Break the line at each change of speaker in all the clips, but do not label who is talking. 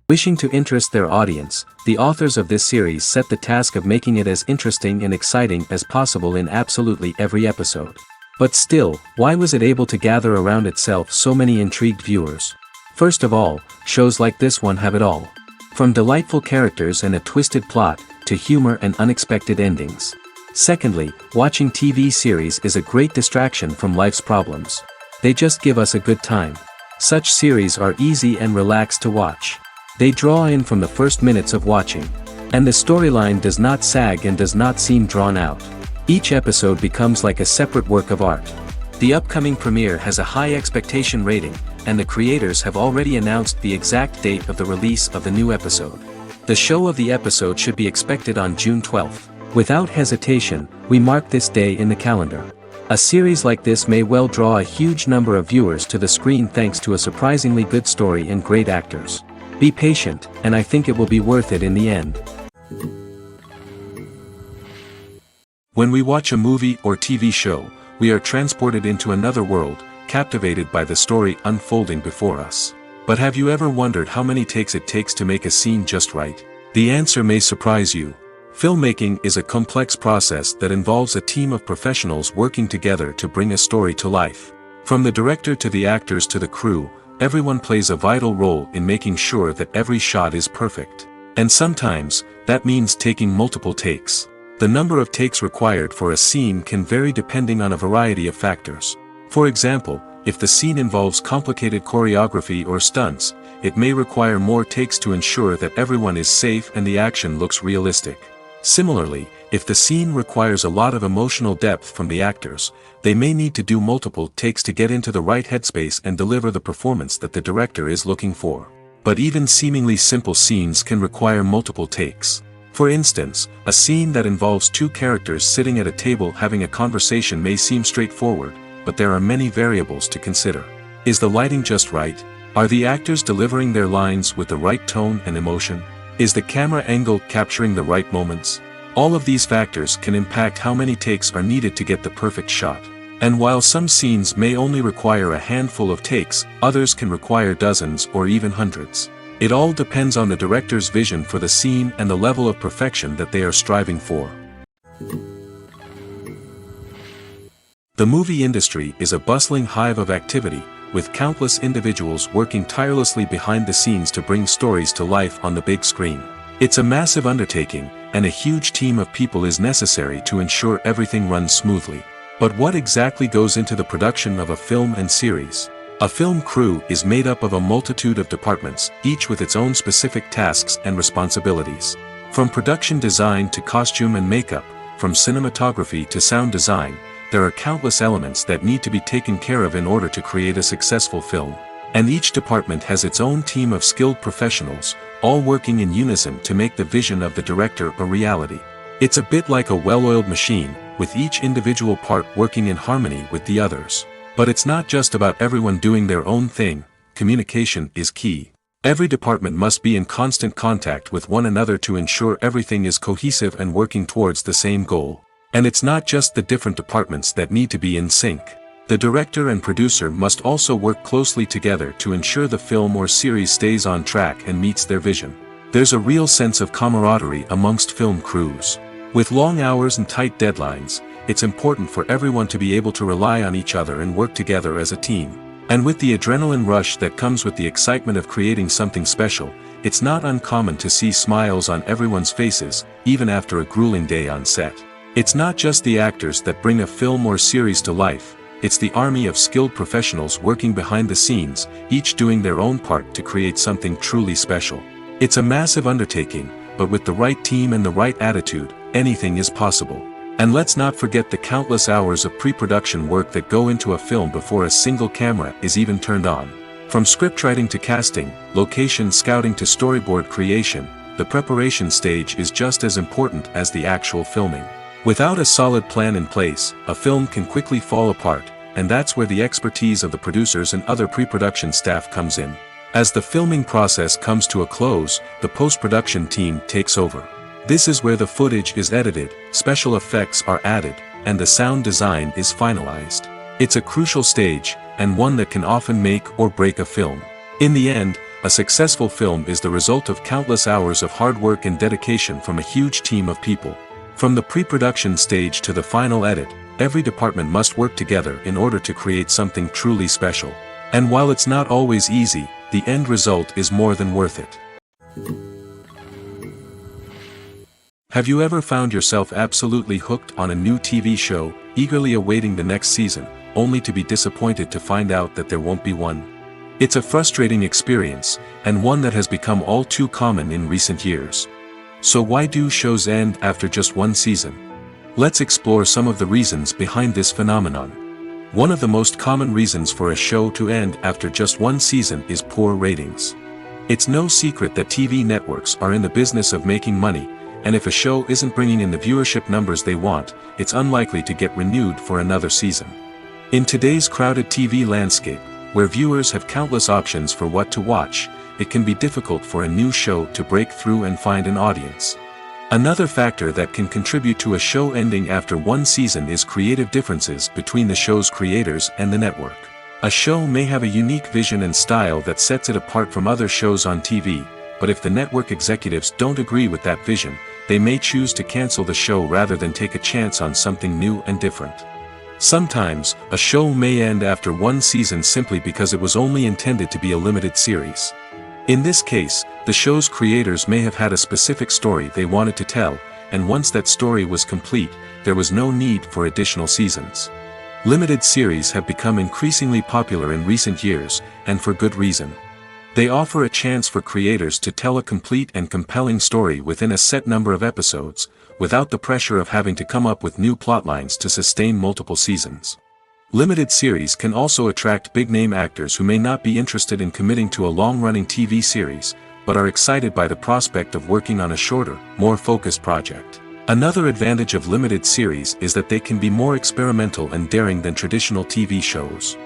Wishing to interest their audience, the authors of this series set the task of making it as interesting and exciting as possible in absolutely every episode. But still, why was it able to gather around itself so many intrigued viewers? First of all, shows like this one have it all. From delightful characters and a twisted plot, to humor and unexpected endings. Secondly, watching TV series is a great distraction from life's problems. They just give us a good time. Such series are easy and relaxed to watch. They draw in from the first minutes of watching. And the storyline does not sag and does not seem drawn out. Each episode becomes like a separate work of art. The upcoming premiere has a high expectation rating, and the creators have already announced the exact date of the release of the new episode. The show of the episode should be expected on June 12th. Without hesitation, we mark this day in the calendar. A series like this may well draw a huge number of viewers to the screen thanks to a surprisingly good story and great actors. Be patient, and I think it will be worth it in the end.
When we watch a movie or TV show, we are transported into another world, captivated by the story unfolding before us. But have you ever wondered how many takes it takes to make a scene just right? The answer may surprise you. Filmmaking is a complex process that involves a team of professionals working together to bring a story to life. From the director to the actors to the crew, everyone plays a vital role in making sure that every shot is perfect. And sometimes, that means taking multiple takes. The number of takes required for a scene can vary depending on a variety of factors. For example, if the scene involves complicated choreography or stunts, it may require more takes to ensure that everyone is safe and the action looks realistic. Similarly, if the scene requires a lot of emotional depth from the actors, they may need to do multiple takes to get into the right headspace and deliver the performance that the director is looking for. But even seemingly simple scenes can require multiple takes. For instance, a scene that involves two characters sitting at a table having a conversation may seem straightforward, but there are many variables to consider. Is the lighting just right? Are the actors delivering their lines with the right tone and emotion? Is the camera angle capturing the right moments? All of these factors can impact how many takes are needed to get the perfect shot. And while some scenes may only require a handful of takes, others can require dozens or even hundreds. It all depends on the director's vision for the scene and the level of perfection that they are striving for. The movie industry is a bustling hive of activity, with countless individuals working tirelessly behind the scenes to bring stories to life on the big screen. It's a massive undertaking, and a huge team of people is necessary to ensure everything runs smoothly. But what exactly goes into the production of a film and series? A film crew is made up of a multitude of departments, each with its own specific tasks and responsibilities. From production design to costume and makeup, from cinematography to sound design, there are countless elements that need to be taken care of in order to create a successful film. And each department has its own team of skilled professionals, all working in unison to make the vision of the director a reality. It's a bit like a well-oiled machine, with each individual part working in harmony with the others. But it's not just about everyone doing their own thing. Communication is key. Every department must be in constant contact with one another to ensure everything is cohesive and working towards the same goal. And it's not just the different departments that need to be in sync. The director and producer must also work closely together to ensure the film or series stays on track and meets their vision. There's a real sense of camaraderie amongst film crews. With long hours and tight deadlines, it's important for everyone to be able to rely on each other and work together as a team. And with the adrenaline rush that comes with the excitement of creating something special, it's not uncommon to see smiles on everyone's faces, even after a grueling day on set. It's not just the actors that bring a film or series to life, it's the army of skilled professionals working behind the scenes, each doing their own part to create something truly special. It's a massive undertaking, but with the right team and the right attitude, anything is possible. And let's not forget the countless hours of pre-production work that go into a film before a single camera is even turned on. From scriptwriting to casting, location scouting to storyboard creation, the preparation stage is just as important as the actual filming. Without a solid plan in place, a film can quickly fall apart, and that's where the expertise of the producers and other pre-production staff comes in. As the filming process comes to a close, the post-production team takes over. This is where the footage is edited, special effects are added, and the sound design is finalized. It's a crucial stage, and one that can often make or break a film. In the end, a successful film is the result of countless hours of hard work and dedication from a huge team of people. From the pre-production stage to the final edit, every department must work together in order to create something truly special. And while it's not always easy, the end result is more than worth it. Have you ever found yourself absolutely hooked on a new TV show, eagerly awaiting the next season, only to be disappointed to find out that there won't be one? It's a frustrating experience, and one that has become all too common in recent years. So why do shows end after just one season? Let's explore some of the reasons behind this phenomenon. One of the most common reasons for a show to end after just one season is poor ratings. It's no secret that TV networks are in the business of making money, and if a show isn't bringing in the viewership numbers they want, it's unlikely to get renewed for another season. In today's crowded TV landscape, where viewers have countless options for what to watch, it can be difficult for a new show to break through and find an audience. Another factor that can contribute to a show ending after one season is creative differences between the show's creators and the network. A show may have a unique vision and style that sets it apart from other shows on TV, but if the network executives don't agree with that vision, they may choose to cancel the show rather than take a chance on something new and different. Sometimes, a show may end after one season simply because it was only intended to be a limited series. In this case, the show's creators may have had a specific story they wanted to tell, and once that story was complete, there was no need for additional seasons. Limited series have become increasingly popular in recent years, and for good reason. They offer a chance for creators to tell a complete and compelling story within a set number of episodes, without the pressure of having to come up with new plotlines to sustain multiple seasons. Limited series can also attract big-name actors who may not be interested in committing to a long-running TV series, but are excited by the prospect of working on a shorter, more focused project. Another advantage of limited series is that they can be more experimental and daring than traditional TV shows.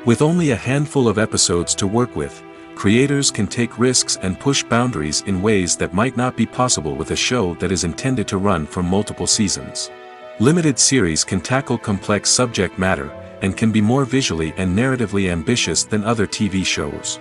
With only a handful of episodes to work with, creators can take risks and push boundaries in ways that might not be possible with a show that is intended to run for multiple seasons. Limited series can tackle complex subject matter, and can be more visually and narratively ambitious than other TV shows.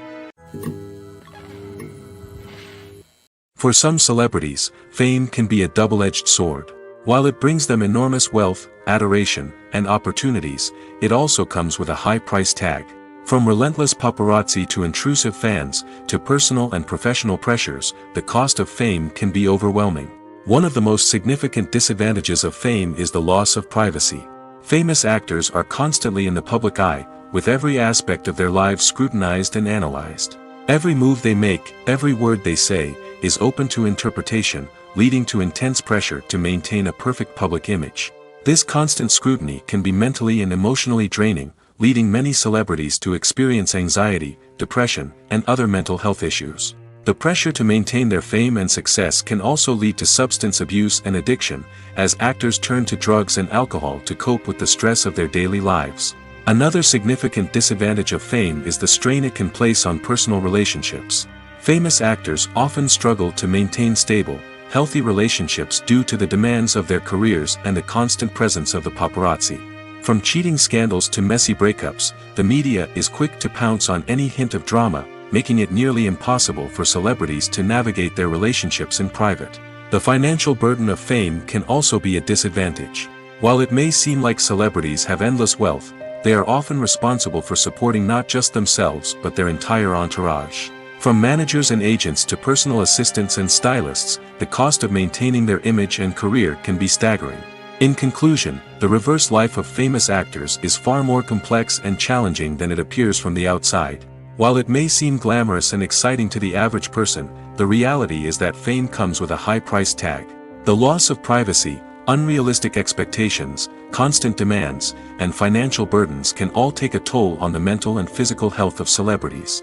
For some celebrities, fame can be a double-edged sword. While it brings them enormous wealth, adoration, and opportunities, it also comes with a high price tag. From relentless paparazzi to intrusive fans, to personal and professional pressures, the cost of fame can be overwhelming. One of the most significant disadvantages of fame is the loss of privacy. Famous actors are constantly in the public eye, with every aspect of their lives scrutinized and analyzed. Every move they make, every word they say, is open to interpretation, leading to intense pressure to maintain a perfect public image. This constant scrutiny can be mentally and emotionally draining, leading many celebrities to experience anxiety, depression, and other mental health issues. The pressure to maintain their fame and success can also lead to substance abuse and addiction, as actors turn to drugs and alcohol to cope with the stress of their daily lives. Another significant disadvantage of fame is the strain it can place on personal relationships. Famous actors often struggle to maintain stable, healthy relationships due to the demands of their careers and the constant presence of the paparazzi. From cheating scandals to messy breakups, the media is quick to pounce on any hint of drama, making it nearly impossible for celebrities to navigate their relationships in private. The financial burden of fame can also be a disadvantage. While it may seem like celebrities have endless wealth, they are often responsible for supporting not just themselves but their entire entourage. From managers and agents to personal assistants and stylists, the cost of maintaining their image and career can be staggering. In conclusion, the reverse life of famous actors is far more complex and challenging than it appears from the outside. While it may seem glamorous and exciting to the average person, the reality is that fame comes with a high price tag. The loss of privacy, unrealistic expectations, constant demands, and financial burdens can all take a toll on the mental and physical health of celebrities.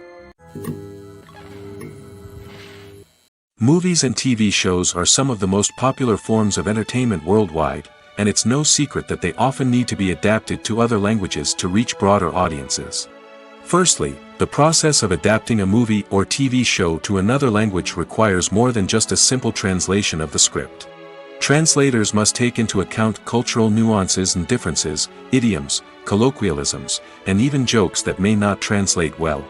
Movies and TV shows are some of the most popular forms of entertainment worldwide, and it's no secret that they often need to be adapted to other languages to reach broader audiences. Firstly, the process of adapting a movie or TV show to another language requires more than just a simple translation of the script. Translators must take into account cultural nuances and differences, idioms, colloquialisms, and even jokes that may not translate well.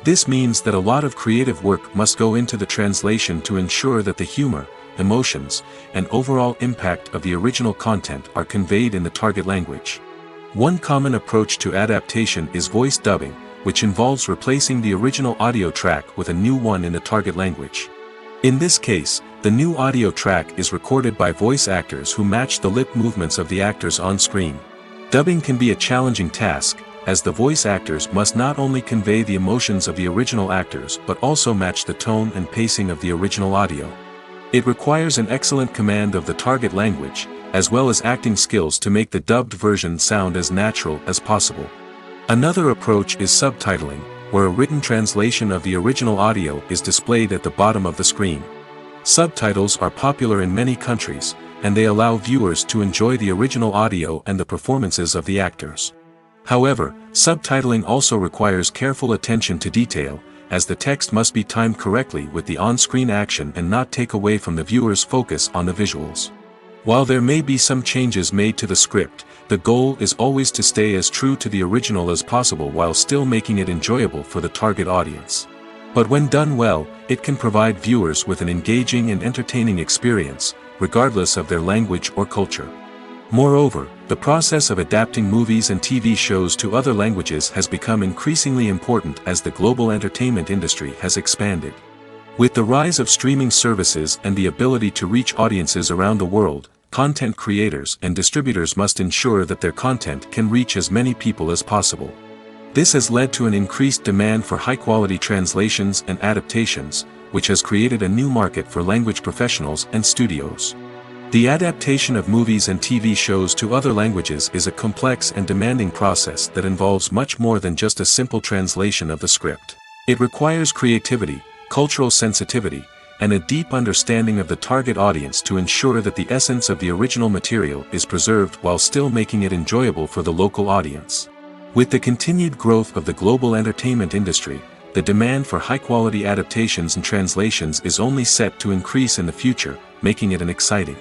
This means that a lot of creative work must go into the translation to ensure that the humor, emotions, and overall impact of the original content are conveyed in the target language. One common approach to adaptation is voice dubbing, which involves replacing the original audio track with a new one in the target language. In this case, the new audio track is recorded by voice actors who match the lip movements of the actors on screen. Dubbing can be a challenging task, as the voice actors must not only convey the emotions of the original actors but also match the tone and pacing of the original audio. It requires an excellent command of the target language, as well as acting skills to make the dubbed version sound as natural as possible. Another approach is subtitling, where a written translation of the original audio is displayed at the bottom of the screen. Subtitles are popular in many countries, and they allow viewers to enjoy the original audio and the performances of the actors. However, subtitling also requires careful attention to detail, as the text must be timed correctly with the on-screen action and not take away from the viewer's focus on the visuals. While there may be some changes made to the script, the goal is always to stay as true to the original as possible while still making it enjoyable for the target audience. But when done well, it can provide viewers with an engaging and entertaining experience, regardless of their language or culture. Moreover, the process of adapting movies and TV shows to other languages has become increasingly important as the global entertainment industry has expanded. With the rise of streaming services and the ability to reach audiences around the world, content creators and distributors must ensure that their content can reach as many people as possible. This has led to an increased demand for high-quality translations and adaptations, which has created a new market for language professionals and studios. The adaptation of movies and TV shows to other languages is a complex and demanding process that involves much more than just a simple translation of the script. It requires creativity, cultural sensitivity, and a deep understanding of the target audience to ensure that the essence of the original material is preserved while still making it enjoyable for the local audience. With the continued growth of the global entertainment industry, the demand for high-quality adaptations and translations is only set to increase in the future, making it an exciting.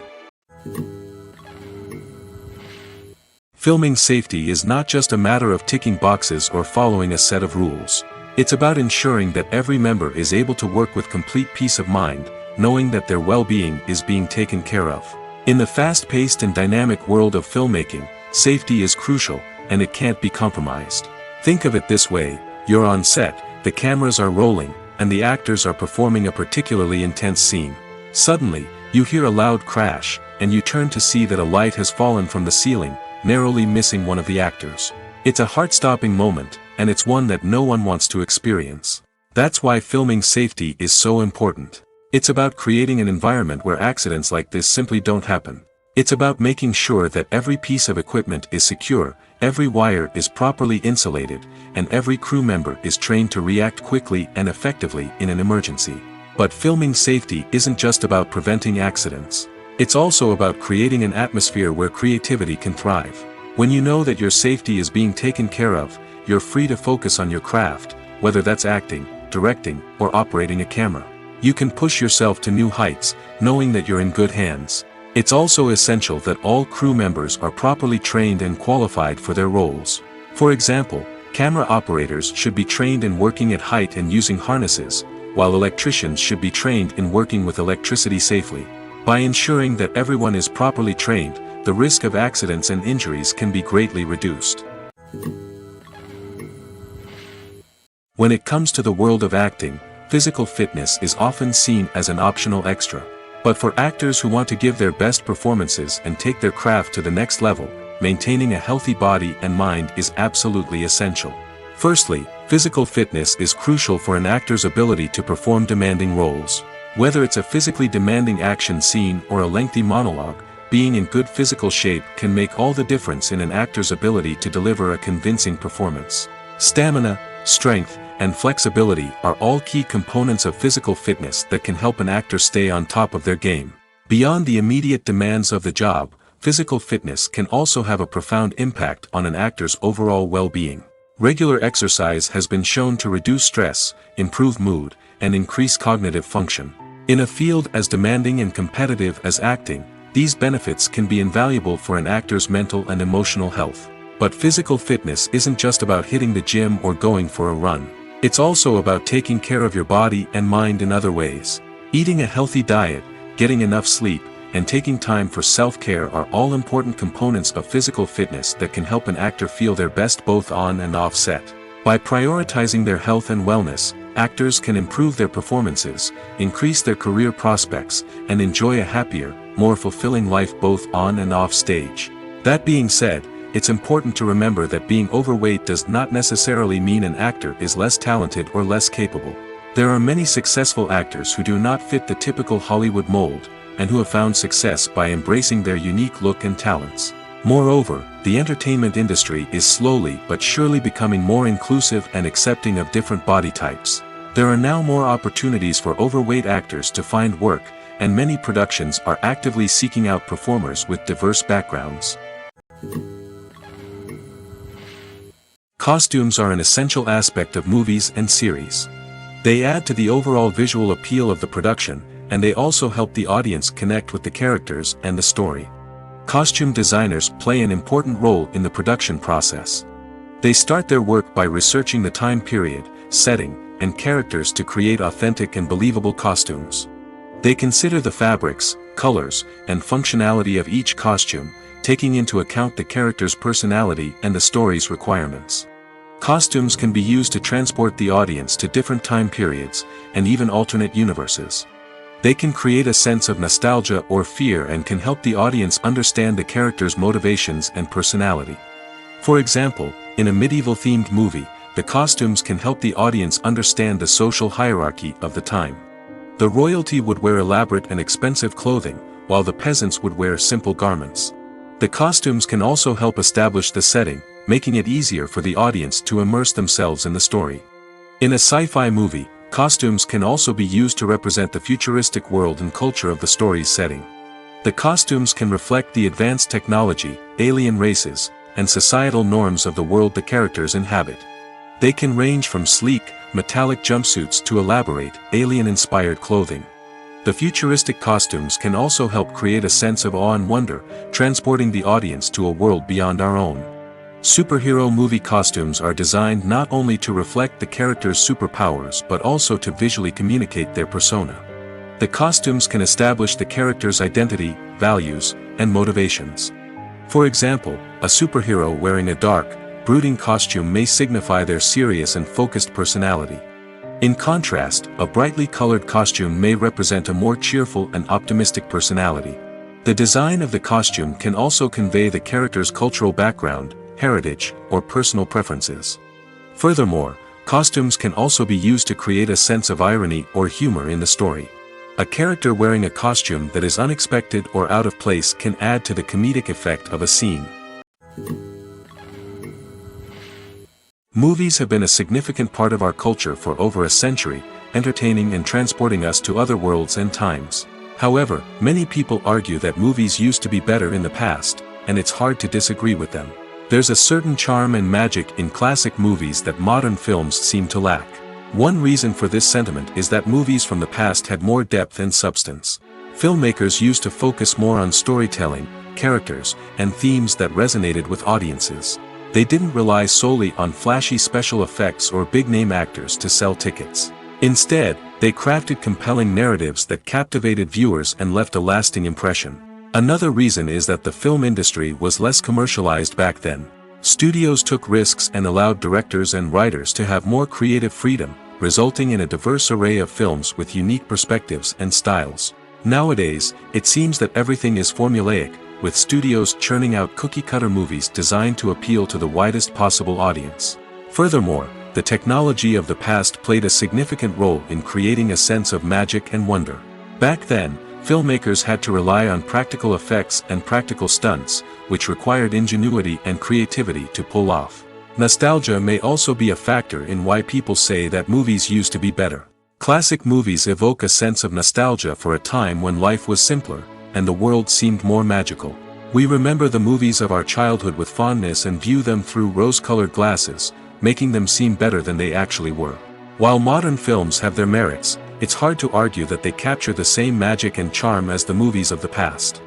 Filming safety is not just a matter of ticking boxes or following a set of rules. It's about ensuring that every member is able to work with complete peace of mind, knowing that their well-being is being taken care of. In the fast-paced and dynamic world of filmmaking, safety is crucial, and it can't be compromised. Think of it this way: you're on set, the cameras are rolling, and the actors are performing a particularly intense scene. Suddenly, you hear a loud crash, and you turn to see that a light has fallen from the ceiling, narrowly missing one of the actors. It's a heart-stopping moment, and it's one that no one wants to experience. That's why filming safety is so important. It's about creating an environment where accidents like this simply don't happen. It's about making sure that every piece of equipment is secure, every wire is properly insulated, and every crew member is trained to react quickly and effectively in an emergency. But filming safety isn't just about preventing accidents. It's also about creating an atmosphere where creativity can thrive. When you know that your safety is being taken care of, you're free to focus on your craft, whether that's acting, directing, or operating a camera. You can push yourself to new heights, knowing that you're in good hands. It's also essential that all crew members are properly trained and qualified for their roles. For example, camera operators should be trained in working at height and using harnesses, while electricians should be trained in working with electricity safely. By ensuring that everyone is properly trained, the risk of accidents and injuries can be greatly reduced. When it comes to the world of acting, physical fitness is often seen as an optional extra. But for actors who want to give their best performances and take their craft to the next level, maintaining a healthy body and mind is absolutely essential. Firstly, physical fitness is crucial for an actor's ability to perform demanding roles. Whether it's a physically demanding action scene or a lengthy monologue, being in good physical shape can make all the difference in an actor's ability to deliver a convincing performance. Stamina, strength, and flexibility are all key components of physical fitness that can help an actor stay on top of their game. Beyond the immediate demands of the job, physical fitness can also have a profound impact on an actor's overall well-being. Regular exercise has been shown to reduce stress, improve mood, and increase cognitive function. In a field as demanding and competitive as acting, these benefits can be invaluable for an actor's mental and emotional health. But physical fitness isn't just about hitting the gym or going for a run. It's also about taking care of your body and mind in other ways. Eating a healthy diet, getting enough sleep, and taking time for self-care are all important components of physical fitness that can help an actor feel their best both on and off set. By prioritizing their health and wellness, actors can improve their performances, increase their career prospects, and enjoy a happier, more fulfilling life both on and off stage. That being said, it's important to remember that being overweight does not necessarily mean an actor is less talented or less capable. There are many successful actors who do not fit the typical Hollywood mold, and who have found success by embracing their unique look and talents. Moreover, the entertainment industry is slowly but surely becoming more inclusive and accepting of different body types. There are now more opportunities for overweight actors to find work, and many productions are actively seeking out performers with diverse backgrounds. Costumes are an essential aspect of movies and series. They add to the overall visual appeal of the production, and they also help the audience connect with the characters and the story. Costume designers play an important role in the production process. They start their work by researching the time period, setting, and characters to create authentic and believable costumes. They consider the fabrics, colors, and functionality of each costume, taking into account the character's personality and the story's requirements. Costumes can be used to transport the audience to different time periods, and even alternate universes. They can create a sense of nostalgia or fear and can help the audience understand the character's motivations and personality. For example, in a medieval-themed movie, the costumes can help the audience understand the social hierarchy of the time. The royalty would wear elaborate and expensive clothing, while the peasants would wear simple garments. The costumes can also help establish the setting, making it easier for the audience to immerse themselves in the story. In a sci-fi movie, costumes can also be used to represent the futuristic world and culture of the story's setting. The costumes can reflect the advanced technology, alien races, and societal norms of the world the characters inhabit. They can range from sleek, metallic jumpsuits to elaborate, alien-inspired clothing. The futuristic costumes can also help create a sense of awe and wonder, transporting the audience to a world beyond our own. Superhero movie costumes are designed not only to reflect the character's superpowers but also to visually communicate their persona. The costumes can establish the character's identity, values, and motivations. For example, a superhero wearing a dark, brooding costume may signify their serious and focused personality. In contrast, a brightly colored costume may represent a more cheerful and optimistic personality. The design of the costume can also convey the character's cultural background, heritage, or personal preferences. Furthermore, costumes can also be used to create a sense of irony or humor in the story. A character wearing a costume that is unexpected or out of place can add to the comedic effect of a scene. Movies have been a significant part of our culture for over a century, entertaining and transporting us to other worlds and times. However, many people argue that movies used to be better in the past, and it's hard to disagree with them. There's a certain charm and magic in classic movies that modern films seem to lack. One reason for this sentiment is that movies from the past had more depth and substance. Filmmakers used to focus more on storytelling, characters, and themes that resonated with audiences. They didn't rely solely on flashy special effects or big-name actors to sell tickets. Instead, they crafted compelling narratives that captivated viewers and left a lasting impression. Another reason is that the film industry was less commercialized back then. Studios took risks and allowed directors and writers to have more creative freedom, resulting in a diverse array of films with unique perspectives and styles. Nowadays, it seems that everything is formulaic, with studios churning out cookie-cutter movies designed to appeal to the widest possible audience. Furthermore, the technology of the past played a significant role in creating a sense of magic and wonder. Back then, filmmakers had to rely on practical effects and practical stunts, which required ingenuity and creativity to pull off. Nostalgia may also be a factor in why people say that movies used to be better. Classic movies evoke a sense of nostalgia for a time when life was simpler, and the world seemed more magical. We remember the movies of our childhood with fondness and view them through rose-colored glasses, making them seem better than they actually were. While modern films have their merits, it's hard to argue that they capture the same magic and charm as the movies of the past.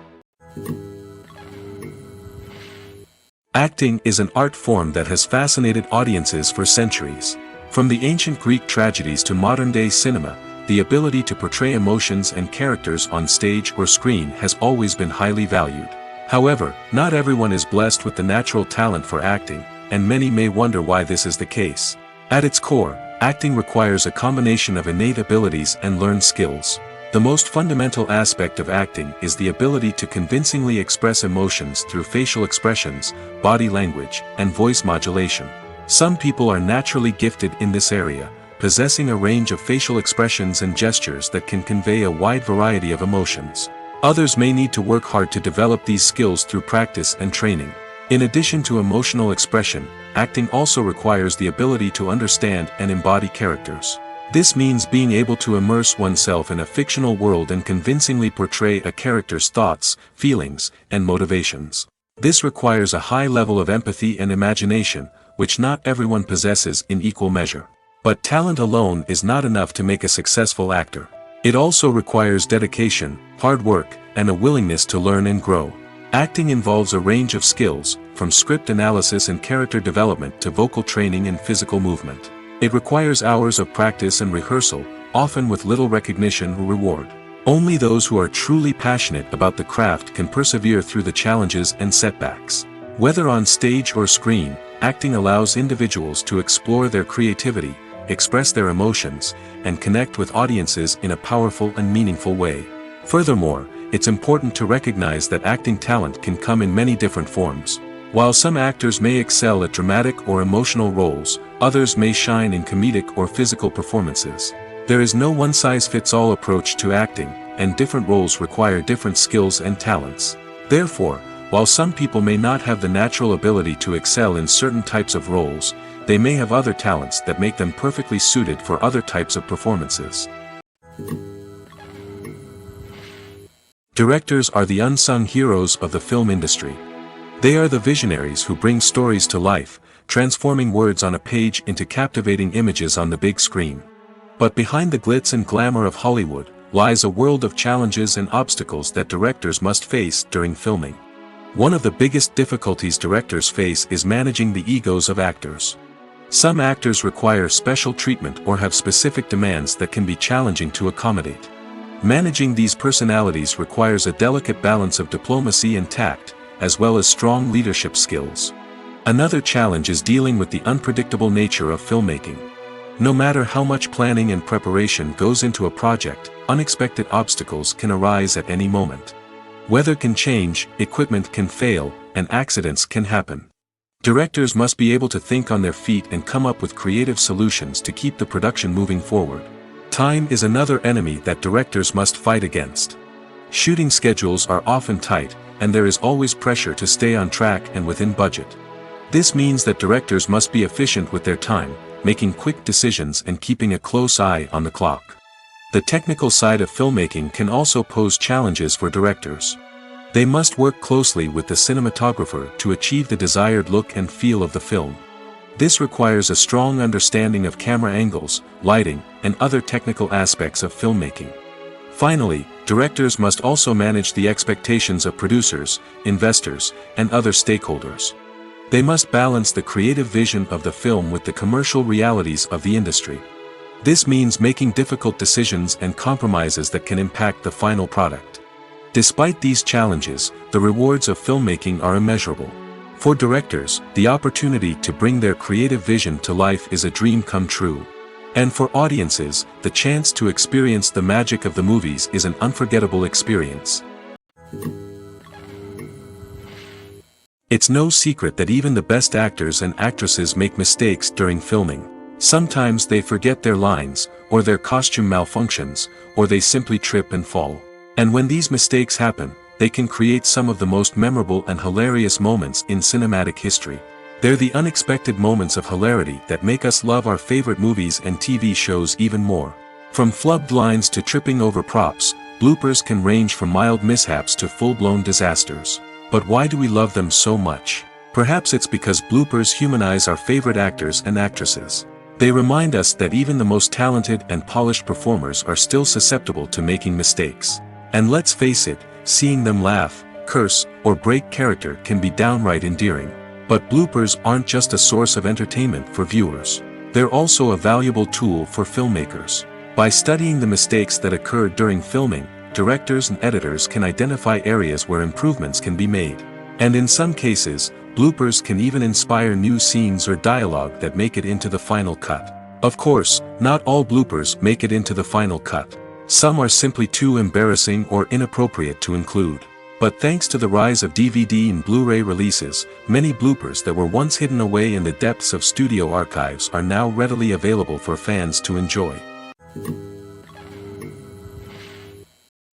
Acting is an art form that has fascinated audiences for centuries. From the ancient Greek tragedies to modern-day cinema, the ability to portray emotions and characters on stage or screen has always been highly valued. However, not everyone is blessed with the natural talent for acting, and many may wonder why this is the case. At its core, acting requires a combination of innate abilities and learned skills. The most fundamental aspect of acting is the ability to convincingly express emotions through facial expressions, body language, and voice modulation. Some people are naturally gifted in this area, possessing a range of facial expressions and gestures that can convey a wide variety of emotions. Others may need to work hard to develop these skills through practice and training. In addition to emotional expression, acting also requires the ability to understand and embody characters. This means being able to immerse oneself in a fictional world and convincingly portray a character's thoughts, feelings, and motivations. This requires a high level of empathy and imagination, which not everyone possesses in equal measure. But talent alone is not enough to make a successful actor. It also requires dedication, hard work, and a willingness to learn and grow. Acting involves a range of skills, from script analysis and character development to vocal training and physical movement. It requires hours of practice and rehearsal, often with little recognition or reward. Only those who are truly passionate about the craft can persevere through the challenges and setbacks. Whether on stage or screen, acting allows individuals to explore their creativity, express their emotions, and connect with audiences in a powerful and meaningful way. Furthermore, it's important to recognize that acting talent can come in many different forms. While some actors may excel at dramatic or emotional roles, others may shine in comedic or physical performances. There is no one-size-fits-all approach to acting, and different roles require different skills and talents. Therefore, while some people may not have the natural ability to excel in certain types of roles, they may have other talents that make them perfectly suited for other types of performances. Directors are the unsung heroes of the film industry. They are the visionaries who bring stories to life, transforming words on a page into captivating images on the big screen. But behind the glitz and glamour of Hollywood, lies a world of challenges and obstacles that directors must face during filming. One of the biggest difficulties directors face is managing the egos of actors. Some actors require special treatment or have specific demands that can be challenging to accommodate. Managing these personalities requires a delicate balance of diplomacy and tact, as well as strong leadership skills. Another challenge is dealing with the unpredictable nature of filmmaking. No matter how much planning and preparation goes into a project, unexpected obstacles can arise at any moment. Weather can change, equipment can fail, and accidents can happen. Directors must be able to think on their feet and come up with creative solutions to keep the production moving forward. Time is another enemy that directors must fight against. Shooting schedules are often tight, and there is always pressure to stay on track and within budget. This means that directors must be efficient with their time, making quick decisions and keeping a close eye on the clock. The technical side of filmmaking can also pose challenges for directors. They must work closely with the cinematographer to achieve the desired look and feel of the film. This requires a strong understanding of camera angles, lighting, and other technical aspects of filmmaking. Finally, directors must also manage the expectations of producers, investors, and other stakeholders. They must balance the creative vision of the film with the commercial realities of the industry. This means making difficult decisions and compromises that can impact the final product. Despite these challenges, the rewards of filmmaking are immeasurable. For directors, the opportunity to bring their creative vision to life is a dream come true. And for audiences, the chance to experience the magic of the movies is an unforgettable experience. It's no secret that even the best actors and actresses make mistakes during filming. Sometimes they forget their lines, or their costume malfunctions, or they simply trip and fall. And when these mistakes happen, they can create some of the most memorable and hilarious moments in cinematic history. They're the unexpected moments of hilarity that make us love our favorite movies and TV shows even more. From flubbed lines to tripping over props, bloopers can range from mild mishaps to full-blown disasters. But why do we love them so much? Perhaps it's because bloopers humanize our favorite actors and actresses. They remind us that even the most talented and polished performers are still susceptible to making mistakes. And let's face it, seeing them laugh, curse, or break character can be downright endearing. But bloopers aren't just a source of entertainment for viewers. They're also a valuable tool for filmmakers. By studying the mistakes that occurred during filming, directors and editors can identify areas where improvements can be made. And in some cases, bloopers can even inspire new scenes or dialogue that make it into the final cut. Of course, not all bloopers make it into the final cut. Some are simply too embarrassing or inappropriate to include. But thanks to the rise of DVD and Blu-ray releases, many bloopers that were once hidden away in the depths of studio archives are now readily available for fans to enjoy.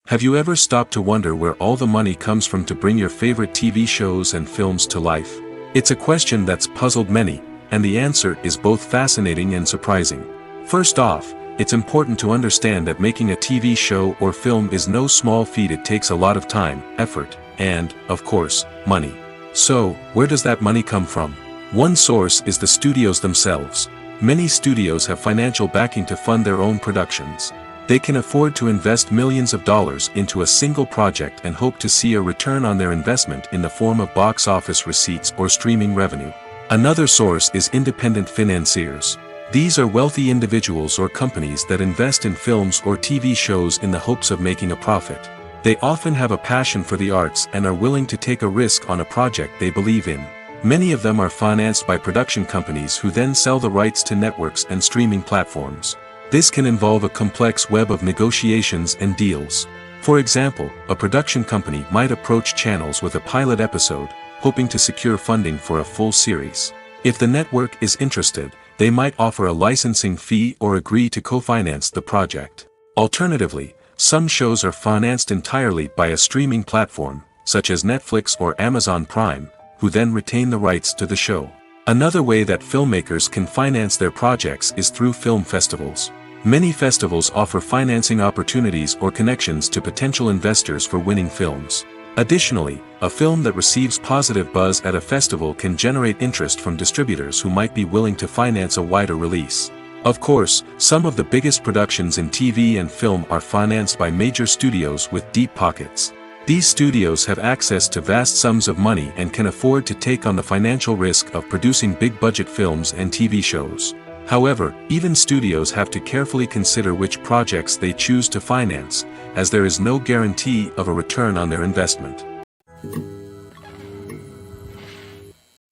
Have you ever stopped to wonder where all the money comes from to bring your favorite TV shows and films to life? It's a question that's puzzled many, and the answer is both fascinating and surprising. First off, it's important to understand that making a TV show or film is no small feat. It takes a lot of time, effort, and, of course, money. So, where does that money come from? One source is the studios themselves. Many studios have financial backing to fund their own productions. They can afford to invest millions of dollars into a single project and hope to see a return on their investment in the form of box office receipts or streaming revenue. Another source is independent financiers. These are wealthy individuals or companies that invest in films or TV shows in the hopes of making a profit. They often have a passion for the arts and are willing to take a risk on a project they believe in. Many of them are financed by production companies who then sell the rights to networks and streaming platforms. This can involve a complex web of negotiations and deals. For example, a production company might approach channels with a pilot episode, hoping to secure funding for a full series. If the network is interested, they might offer a licensing fee or agree to co-finance the project. Alternatively, some shows are financed entirely by a streaming platform, such as Netflix or Amazon Prime, who then retain the rights to the show. Another way that filmmakers can finance their projects is through film festivals. Many festivals offer financing opportunities or connections to potential investors for winning films. Additionally, a film that receives positive buzz at a festival can generate interest from distributors who might be willing to finance a wider release. Of course, some of the biggest productions in TV and film are financed by major studios with deep pockets. These studios have access to vast sums of money and can afford to take on the financial risk of producing big-budget films and TV shows. However, even studios have to carefully consider which projects they choose to finance, as there is no guarantee of a return on their investment.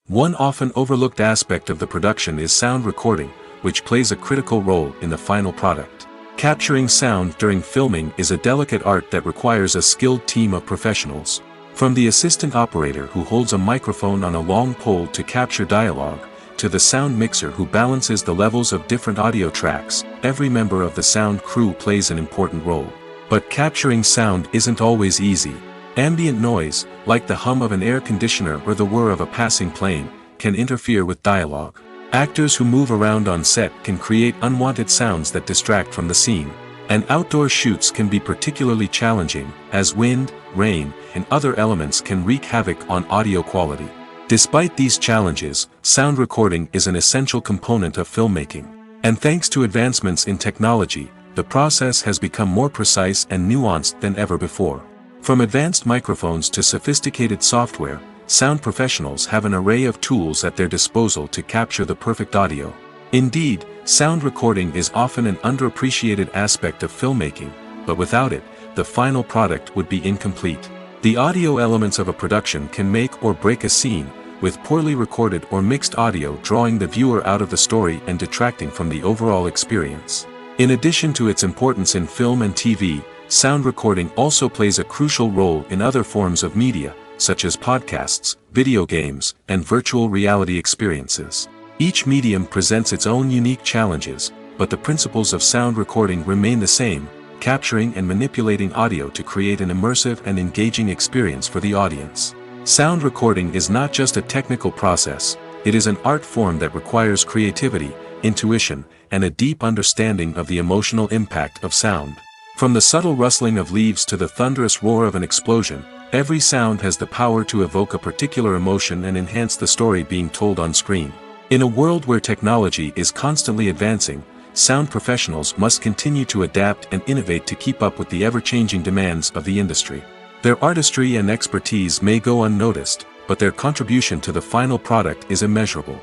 One often overlooked aspect of the production is sound recording, which plays a critical role in the final product. Capturing sound during filming is a delicate art that requires a skilled team of professionals. From the assistant operator who holds a microphone on a long pole to capture dialogue, to the sound mixer who balances the levels of different audio tracks, every member of the sound crew plays an important role. But capturing sound isn't always easy. Ambient noise, like the hum of an air conditioner or the whir of a passing plane, can interfere with dialogue. Actors who move around on set can create unwanted sounds that distract from the scene. And outdoor shoots can be particularly challenging, as wind, rain, and other elements can wreak havoc on audio quality. Despite these challenges, sound recording is an essential component of filmmaking. And thanks to advancements in technology, the process has become more precise and nuanced than ever before. From advanced microphones to sophisticated software, sound professionals have an array of tools at their disposal to capture the perfect audio. Indeed, sound recording is often an underappreciated aspect of filmmaking, but without it, the final product would be incomplete. The audio elements of a production can make or break a scene, with poorly recorded or mixed audio drawing the viewer out of the story and detracting from the overall experience. In addition to its importance in film and TV, sound recording also plays a crucial role in other forms of media, such as podcasts, video games, and virtual reality experiences. Each medium presents its own unique challenges, but the principles of sound recording remain the same: capturing and manipulating audio to create an immersive and engaging experience for the audience. Sound recording is not just a technical process, it is an art form that requires creativity, intuition, and a deep understanding of the emotional impact of sound. From the subtle rustling of leaves to the thunderous roar of an explosion, every sound has the power to evoke a particular emotion and enhance the story being told on screen. In a world where technology is constantly advancing, sound professionals must continue to adapt and innovate to keep up with the ever-changing demands of the industry. Their artistry and expertise may go unnoticed, but their contribution to the final product is immeasurable.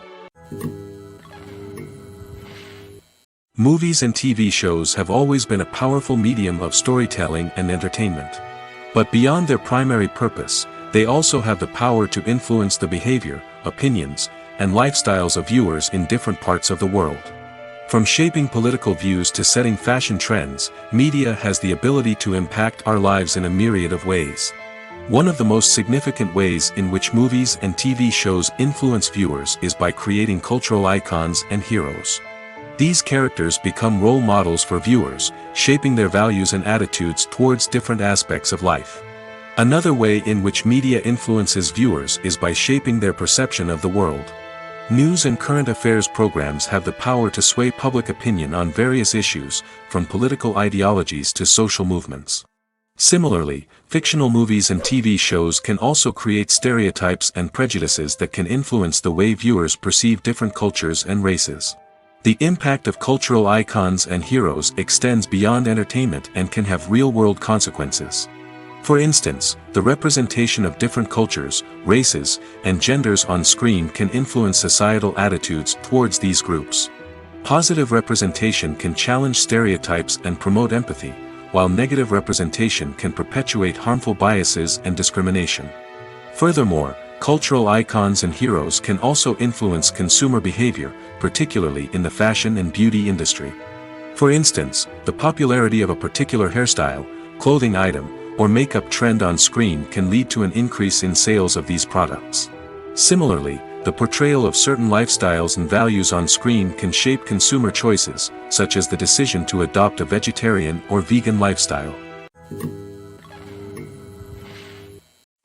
Movies and TV shows have always been a powerful medium of storytelling and entertainment. But beyond their primary purpose, they also have the power to influence the behavior, opinions, and lifestyles of viewers in different parts of the world. From shaping political views to setting fashion trends, media has the ability to impact our lives in a myriad of ways. One of the most significant ways in which movies and TV shows influence viewers is by creating cultural icons and heroes. These characters become role models for viewers, shaping their values and attitudes towards different aspects of life. Another way in which media influences viewers is by shaping their perception of the world. News and current affairs programs have the power to sway public opinion on various issues, from political ideologies to social movements. Similarly, fictional movies and TV shows can also create stereotypes and prejudices that can influence the way viewers perceive different cultures and races. The impact of cultural icons and heroes extends beyond entertainment and can have real-world consequences. For instance, the representation of different cultures, races, and genders on screen can influence societal attitudes towards these groups. Positive representation can challenge stereotypes and promote empathy, while negative representation can perpetuate harmful biases and discrimination. Furthermore, cultural icons and heroes can also influence consumer behavior, particularly in the fashion and beauty industry. For instance, the popularity of a particular hairstyle, clothing item, or makeup trend on screen can lead to an increase in sales of these products. Similarly, the portrayal of certain lifestyles and values on screen can shape consumer choices, such as the decision to adopt a vegetarian or vegan lifestyle.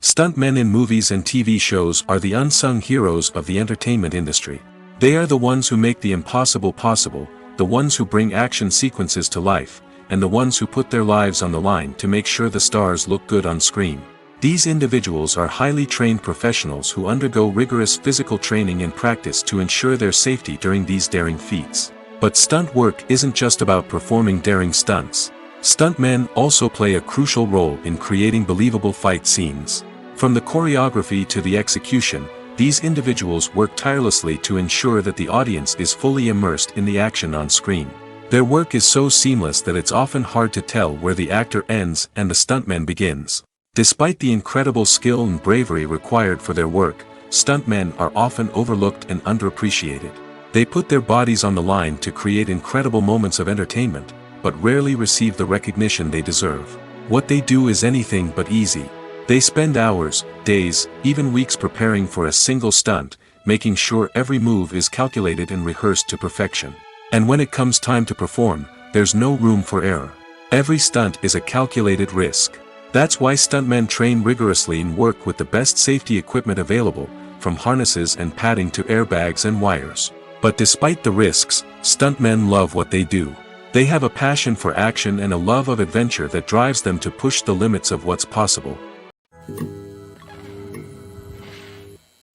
Stuntmen in movies and TV shows are the unsung heroes of the entertainment industry. They are the ones who make the impossible possible, the ones who bring action sequences to life, and the ones who put their lives on the line to make sure the stars look good on screen. These individuals are highly trained professionals who undergo rigorous physical training and practice to ensure their safety during these daring feats. But stunt work isn't just about performing daring stunts. Stuntmen also play a crucial role in creating believable fight scenes. From the choreography to the execution, these individuals work tirelessly to ensure that the audience is fully immersed in the action on screen. Their work is so seamless that it's often hard to tell where the actor ends and the stuntman begins. Despite the incredible skill and bravery required for their work, stuntmen are often overlooked and underappreciated. They put their bodies on the line to create incredible moments of entertainment, but rarely receive the recognition they deserve. What they do is anything but easy. They spend hours, days, even weeks preparing for a single stunt, making sure every move is calculated and rehearsed to perfection. And when it comes time to perform, there's no room for error. Every stunt is a calculated risk. That's why stuntmen train rigorously and work with the best safety equipment available, from harnesses and padding to airbags and wires. But despite the risks, stuntmen love what they do. They have a passion for action and a love of adventure that drives them to push the limits of what's possible.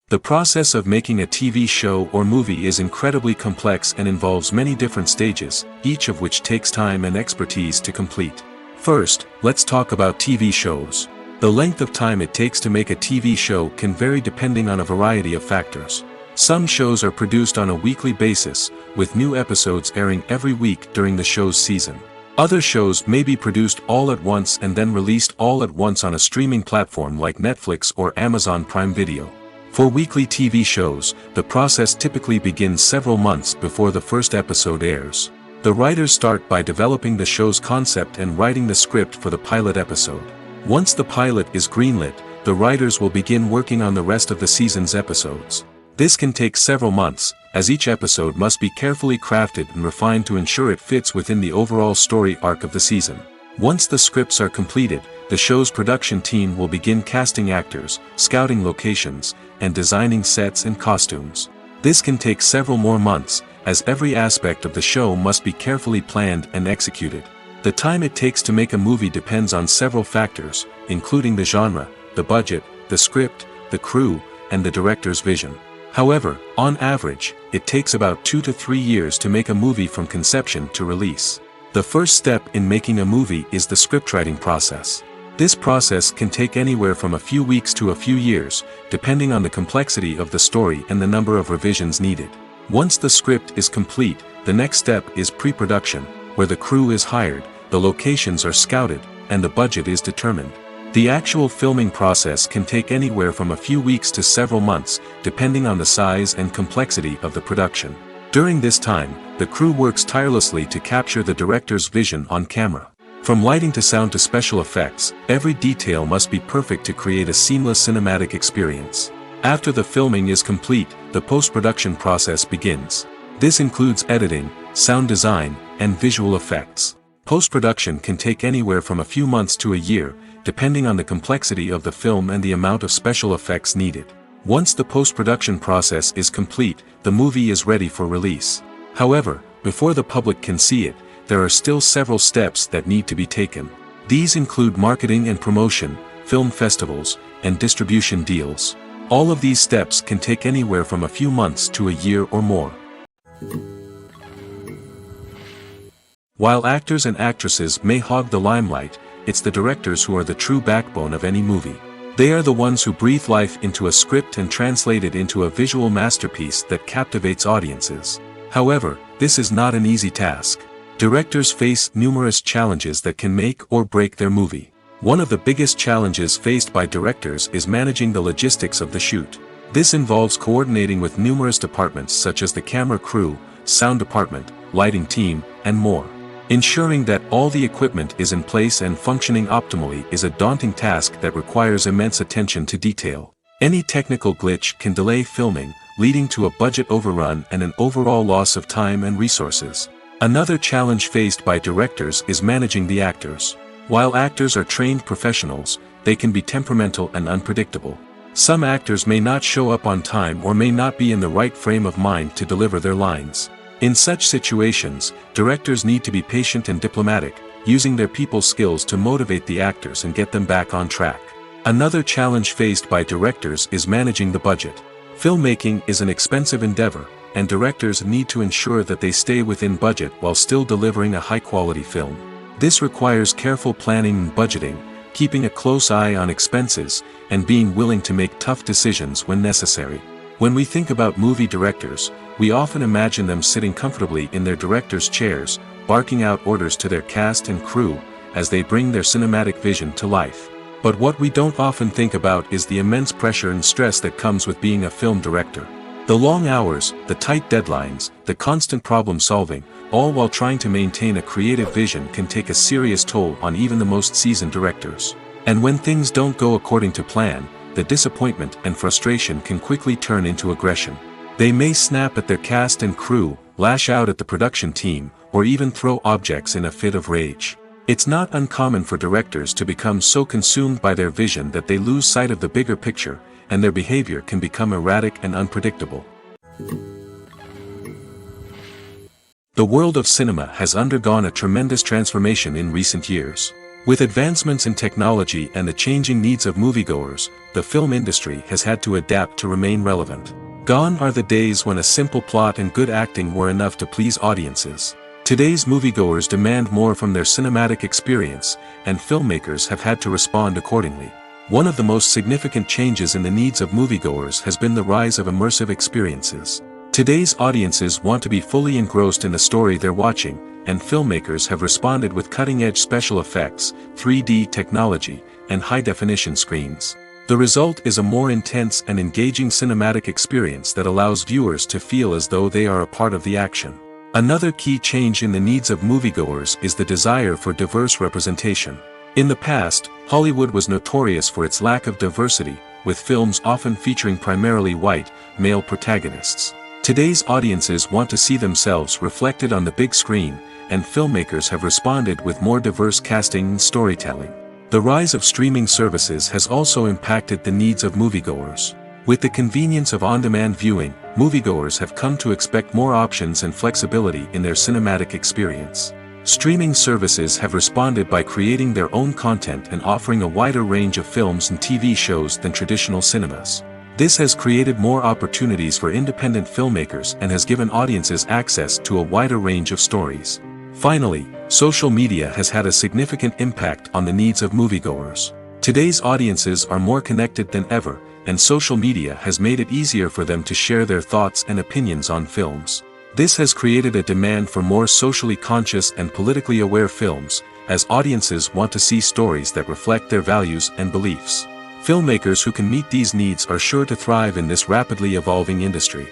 The process of making a TV show or movie is incredibly complex and involves many different stages, each of which takes time and expertise to complete. First, let's talk about TV shows. The length of time it takes to make a TV show can vary depending on a variety of factors. Some shows are produced on a weekly basis, with new episodes airing every week during the show's season. Other shows may be produced all at once and then released all at once on a streaming platform like Netflix or Amazon Prime Video. For weekly TV shows, the process typically begins several months before the first episode airs. The writers start by developing the show's concept and writing the script for the pilot episode. Once the pilot is greenlit, the writers will begin working on the rest of the season's episodes. This can take several months, as each episode must be carefully crafted and refined to ensure it fits within the overall story arc of the season. Once the scripts are completed, the show's production team will begin casting actors, scouting locations, and designing sets and costumes. This can take several more months, as every aspect of the show must be carefully planned and executed. The time it takes to make a movie depends on several factors, including the genre, the budget, the script, the crew, and the director's vision. However, on average, it takes about 2 to 3 years to make a movie from conception to release. The first step in making a movie is the scriptwriting process. This process can take anywhere from a few weeks to a few years, depending on the complexity of the story and the number of revisions needed. Once the script is complete, the next step is pre-production, where the crew is hired, the locations are scouted, and the budget is determined. The actual filming process can take anywhere from a few weeks to several months, depending on the size and complexity of the production. During this time, the crew works tirelessly to capture the director's vision on camera. From lighting to sound to special effects, every detail must be perfect to create a seamless cinematic experience. After the filming is complete, the post-production process begins. This includes editing, sound design, and visual effects. Post-production can take anywhere from a few months to a year, depending on the complexity of the film and the amount of special effects needed. Once the post-production process is complete, the movie is ready for release. However, before the public can see it, there are still several steps that need to be taken. These include marketing and promotion, film festivals, and distribution deals. All of these steps can take anywhere from a few months to a year or more. While actors and actresses may hog the limelight, it's the directors who are the true backbone of any movie. They are the ones who breathe life into a script and translate it into a visual masterpiece that captivates audiences. However, this is not an easy task. Directors face numerous challenges that can make or break their movie. One of the biggest challenges faced by directors is managing the logistics of the shoot. This involves coordinating with numerous departments such as the camera crew, sound department, lighting team, and more. Ensuring that all the equipment is in place and functioning optimally is a daunting task that requires immense attention to detail. Any technical glitch can delay filming, leading to a budget overrun and an overall loss of time and resources. Another challenge faced by directors is managing the actors. While actors are trained professionals, they can be temperamental and unpredictable. Some actors may not show up on time or may not be in the right frame of mind to deliver their lines. In such situations, directors need to be patient and diplomatic, using their people skills to motivate the actors and get them back on track. Another challenge faced by directors is managing the budget. Filmmaking is an expensive endeavor, and directors need to ensure that they stay within budget while still delivering a high-quality film. This requires careful planning and budgeting, keeping a close eye on expenses, and being willing to make tough decisions when necessary. When we think about movie directors, we often imagine them sitting comfortably in their director's chairs, barking out orders to their cast and crew, as they bring their cinematic vision to life. But what we don't often think about is the immense pressure and stress that comes with being a film director. The long hours, the tight deadlines, the constant problem solving, all while trying to maintain a creative vision can take a serious toll on even the most seasoned directors. And when things don't go according to plan, the disappointment and frustration can quickly turn into aggression. They may snap at their cast and crew, lash out at the production team, or even throw objects in a fit of rage. It's not uncommon for directors to become so consumed by their vision that they lose sight of the bigger picture, and their behavior can become erratic and unpredictable. The world of cinema has undergone a tremendous transformation in recent years. With advancements in technology and the changing needs of moviegoers, the film industry has had to adapt to remain relevant. Gone are the days when a simple plot and good acting were enough to please audiences. Today's moviegoers demand more from their cinematic experience, and filmmakers have had to respond accordingly. One of the most significant changes in the needs of moviegoers has been the rise of immersive experiences. Today's audiences want to be fully engrossed in the story they're watching, and filmmakers have responded with cutting-edge special effects, 3D technology, and high-definition screens. The result is a more intense and engaging cinematic experience that allows viewers to feel as though they are a part of the action. Another key change in the needs of moviegoers is the desire for diverse representation. In the past, Hollywood was notorious for its lack of diversity, with films often featuring primarily white, male protagonists. Today's audiences want to see themselves reflected on the big screen, and filmmakers have responded with more diverse casting and storytelling. The rise of streaming services has also impacted the needs of moviegoers. With the convenience of on-demand viewing, moviegoers have come to expect more options and flexibility in their cinematic experience. Streaming services have responded by creating their own content and offering a wider range of films and TV shows than traditional cinemas. This has created more opportunities for independent filmmakers and has given audiences access to a wider range of stories. Finally, social media has had a significant impact on the needs of moviegoers. Today's audiences are more connected than ever, and social media has made it easier for them to share their thoughts and opinions on films. This has created a demand for more socially conscious and politically aware films, as audiences want to see stories that reflect their values and beliefs. Filmmakers who can meet these needs are sure to thrive in this rapidly evolving industry.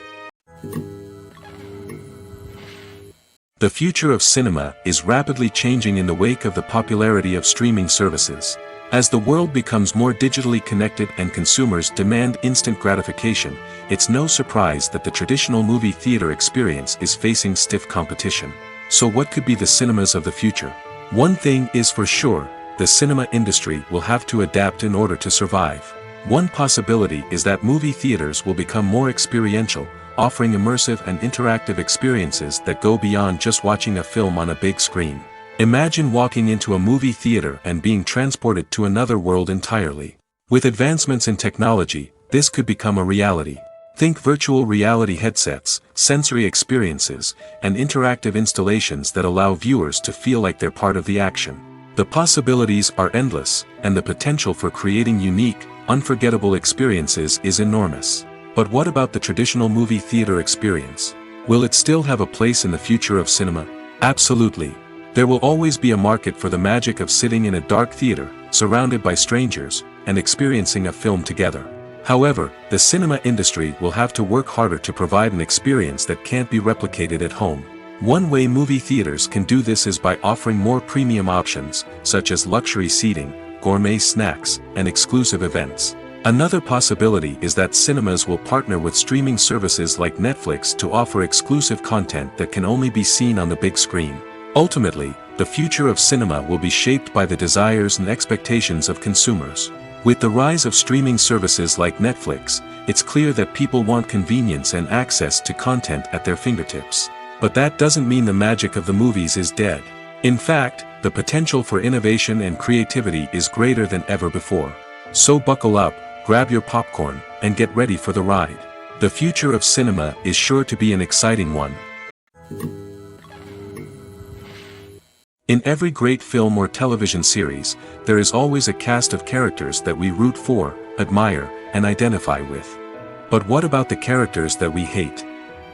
The future of cinema is rapidly changing in the wake of the popularity of streaming services. As the world becomes more digitally connected and consumers demand instant gratification, it's no surprise that the traditional movie theater experience is facing stiff competition. So what could be the cinemas of the future? One thing is for sure, the cinema industry will have to adapt in order to survive. One possibility is that movie theaters will become more experiential, offering immersive and interactive experiences that go beyond just watching a film on a big screen. Imagine walking into a movie theater and being transported to another world entirely. With advancements in technology, this could become a reality. Think virtual reality headsets, sensory experiences, and interactive installations that allow viewers to feel like they're part of the action. The possibilities are endless, and the potential for creating unique, unforgettable experiences is enormous. But what about the traditional movie theater experience? Will it still have a place in the future of cinema? Absolutely. There will always be a market for the magic of sitting in a dark theater, surrounded by strangers, and experiencing a film together. However, the cinema industry will have to work harder to provide an experience that can't be replicated at home. One way movie theaters can do this is by offering more premium options, such as luxury seating, gourmet snacks, and exclusive events. Another possibility is that cinemas will partner with streaming services like Netflix to offer exclusive content that can only be seen on the big screen. Ultimately, the future of cinema will be shaped by the desires and expectations of consumers. With the rise of streaming services like Netflix, it's clear that people want convenience and access to content at their fingertips. But that doesn't mean the magic of the movies is dead. In fact, the potential for innovation and creativity is greater than ever before. So buckle up, grab your popcorn, and get ready for the ride. The future of cinema is sure to be an exciting one. In every great film or television series, there is always a cast of characters that we root for, admire, and identify with. But what about the characters that we hate?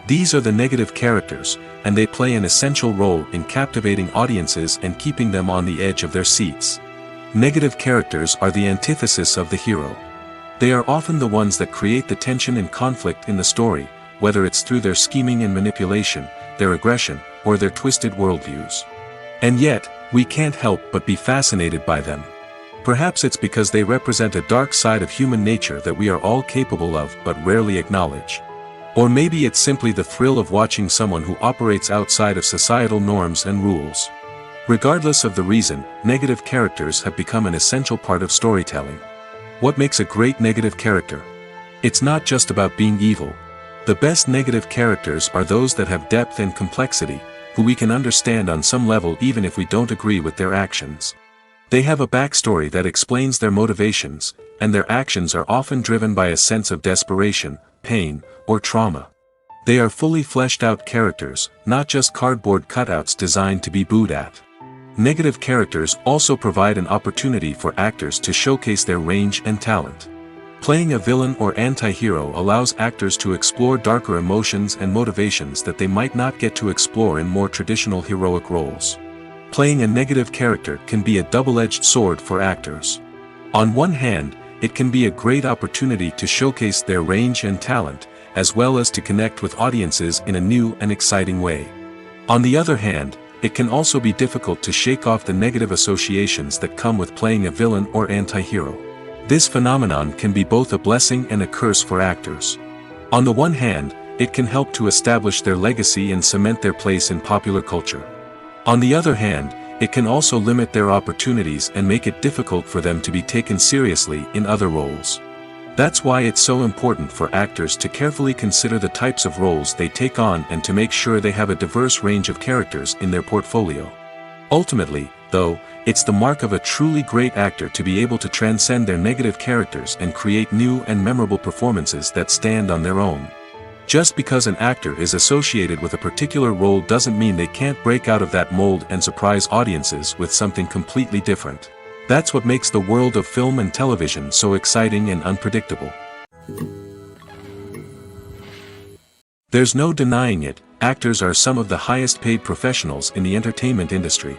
These are the negative characters, and they play an essential role in captivating audiences and keeping them on the edge of their seats. Negative characters are the antithesis of the hero. They are often the ones that create the tension and conflict in the story, whether it's through their scheming and manipulation, their aggression, or their twisted worldviews. And yet, we can't help but be fascinated by them. Perhaps it's because they represent a dark side of human nature that we are all capable of but rarely acknowledge. Or maybe it's simply the thrill of watching someone who operates outside of societal norms and rules. Regardless of the reason, negative characters have become an essential part of storytelling. What makes a great negative character? It's not just about being evil. The best negative characters are those that have depth and complexity, who we can understand on some level even if we don't agree with their actions. They have a backstory that explains their motivations, and their actions are often driven by a sense of desperation, pain, or trauma. They are fully fleshed out characters, not just cardboard cutouts designed to be booed at. Negative characters also provide an opportunity for actors to showcase their range and talent. Playing a villain or anti-hero allows actors to explore darker emotions and motivations that they might not get to explore in more traditional heroic roles. Playing a negative character can be a double-edged sword for actors. On one hand, it can be a great opportunity to showcase their range and talent, as well as to connect with audiences in a new and exciting way. On the other hand, it can also be difficult to shake off the negative associations that come with playing a villain or anti-hero. This phenomenon can be both a blessing and a curse for actors. On the one hand, it can help to establish their legacy and cement their place in popular culture. On the other hand, it can also limit their opportunities and make it difficult for them to be taken seriously in other roles. That's why it's so important for actors to carefully consider the types of roles they take on and to make sure they have a diverse range of characters in their portfolio. Ultimately, though, it's the mark of a truly great actor to be able to transcend their negative characters and create new and memorable performances that stand on their own. Just because an actor is associated with a particular role doesn't mean they can't break out of that mold and surprise audiences with something completely different. That's what makes the world of film and television so exciting and unpredictable. There's no denying it, actors are some of the highest paid professionals in the entertainment industry.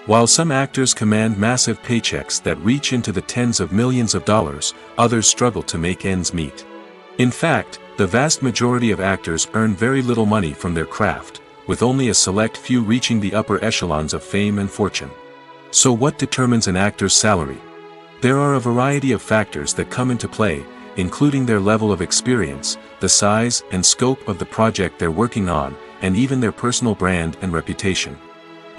While some actors command massive paychecks that reach into the tens of millions of dollars, others struggle to make ends meet. In fact, the vast majority of actors earn very little money from their craft, with only a select few reaching the upper echelons of fame and fortune. So what determines an actor's salary? There are a variety of factors that come into play, including their level of experience, the size and scope of the project they're working on, and even their personal brand and reputation.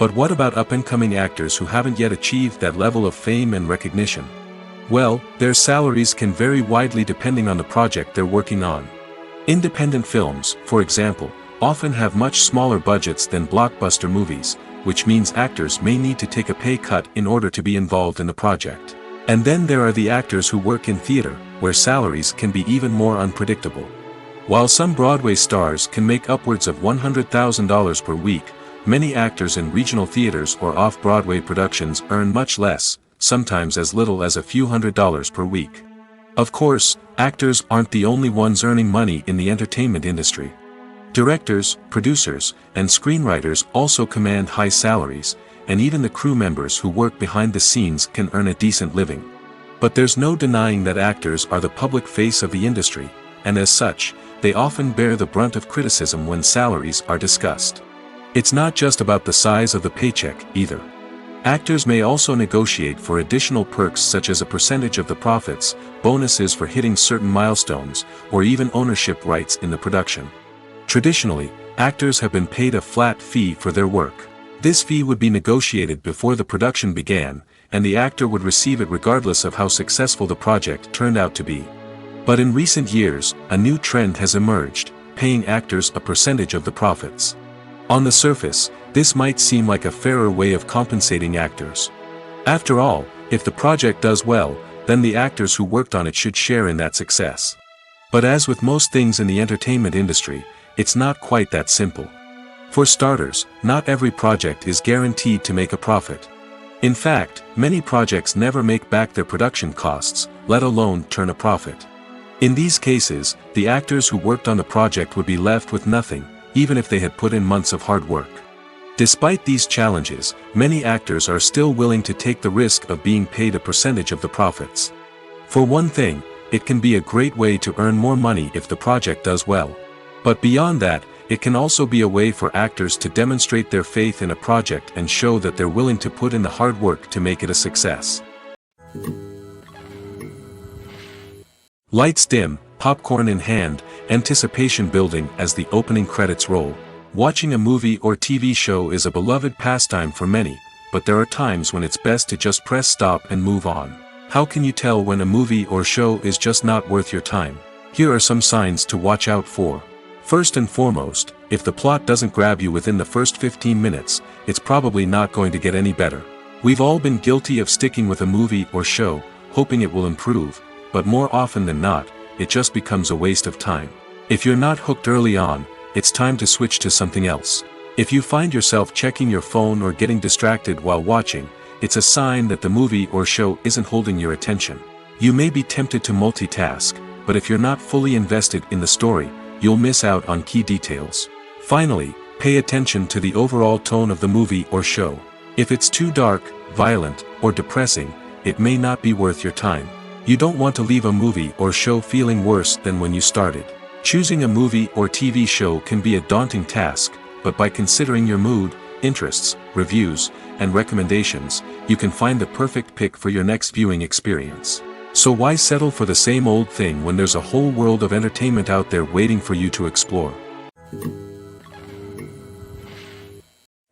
But what about up-and-coming actors who haven't yet achieved that level of fame and recognition? Well, their salaries can vary widely depending on the project they're working on. Independent films, for example, often have much smaller budgets than blockbuster movies, which means actors may need to take a pay cut in order to be involved in the project. And then there are the actors who work in theater, where salaries can be even more unpredictable. While some Broadway stars can make upwards of $100,000 per week, many actors in regional theaters or off-Broadway productions earn much less, sometimes as little as a few $100s per week. Of course, actors aren't the only ones earning money in the entertainment industry. Directors, producers, and screenwriters also command high salaries, and even the crew members who work behind the scenes can earn a decent living. But there's no denying that actors are the public face of the industry, and as such, they often bear the brunt of criticism when salaries are discussed. It's not just about the size of the paycheck, either. Actors may also negotiate for additional perks such as a percentage of the profits, bonuses for hitting certain milestones, or even ownership rights in the production. Traditionally, actors have been paid a flat fee for their work. This fee would be negotiated before the production began, and the actor would receive it regardless of how successful the project turned out to be. But in recent years, a new trend has emerged, paying actors a percentage of the profits. On the surface, this might seem like a fairer way of compensating actors. After all, if the project does well, then the actors who worked on it should share in that success. But as with most things in the entertainment industry, it's not quite that simple. For starters, not every project is guaranteed to make a profit. In fact, many projects never make back their production costs, let alone turn a profit. In these cases, the actors who worked on the project would be left with nothing, even if they had put in months of hard work. Despite these challenges, many actors are still willing to take the risk of being paid a percentage of the profits. For one thing, it can be a great way to earn more money if the project does well. But beyond that, it can also be a way for actors to demonstrate their faith in a project and show that they're willing to put in the hard work to make it a success. Lights dim, popcorn in hand, anticipation building as the opening credits roll. Watching a movie or TV show is a beloved pastime for many, but there are times when it's best to just press stop and move on. How can you tell when a movie or show is just not worth your time? Here are some signs to watch out for. First and foremost, if the plot doesn't grab you within the first 15 minutes, it's probably not going to get any better. We've all been guilty of sticking with a movie or show, hoping it will improve, but more often than not, it just becomes a waste of time. If you're not hooked early on, it's time to switch to something else. If you find yourself checking your phone or getting distracted while watching, it's a sign that the movie or show isn't holding your attention. You may be tempted to multitask, but if you're not fully invested in the story, you'll miss out on key details. Finally, pay attention to the overall tone of the movie or show. If it's too dark, violent, or depressing, it may not be worth your time. You don't want to leave a movie or show feeling worse than when you started. Choosing a movie or TV show can be a daunting task, but by considering your mood, interests, reviews, and recommendations, you can find the perfect pick for your next viewing experience. So why settle for the same old thing when there's a whole world of entertainment out there waiting for you to explore?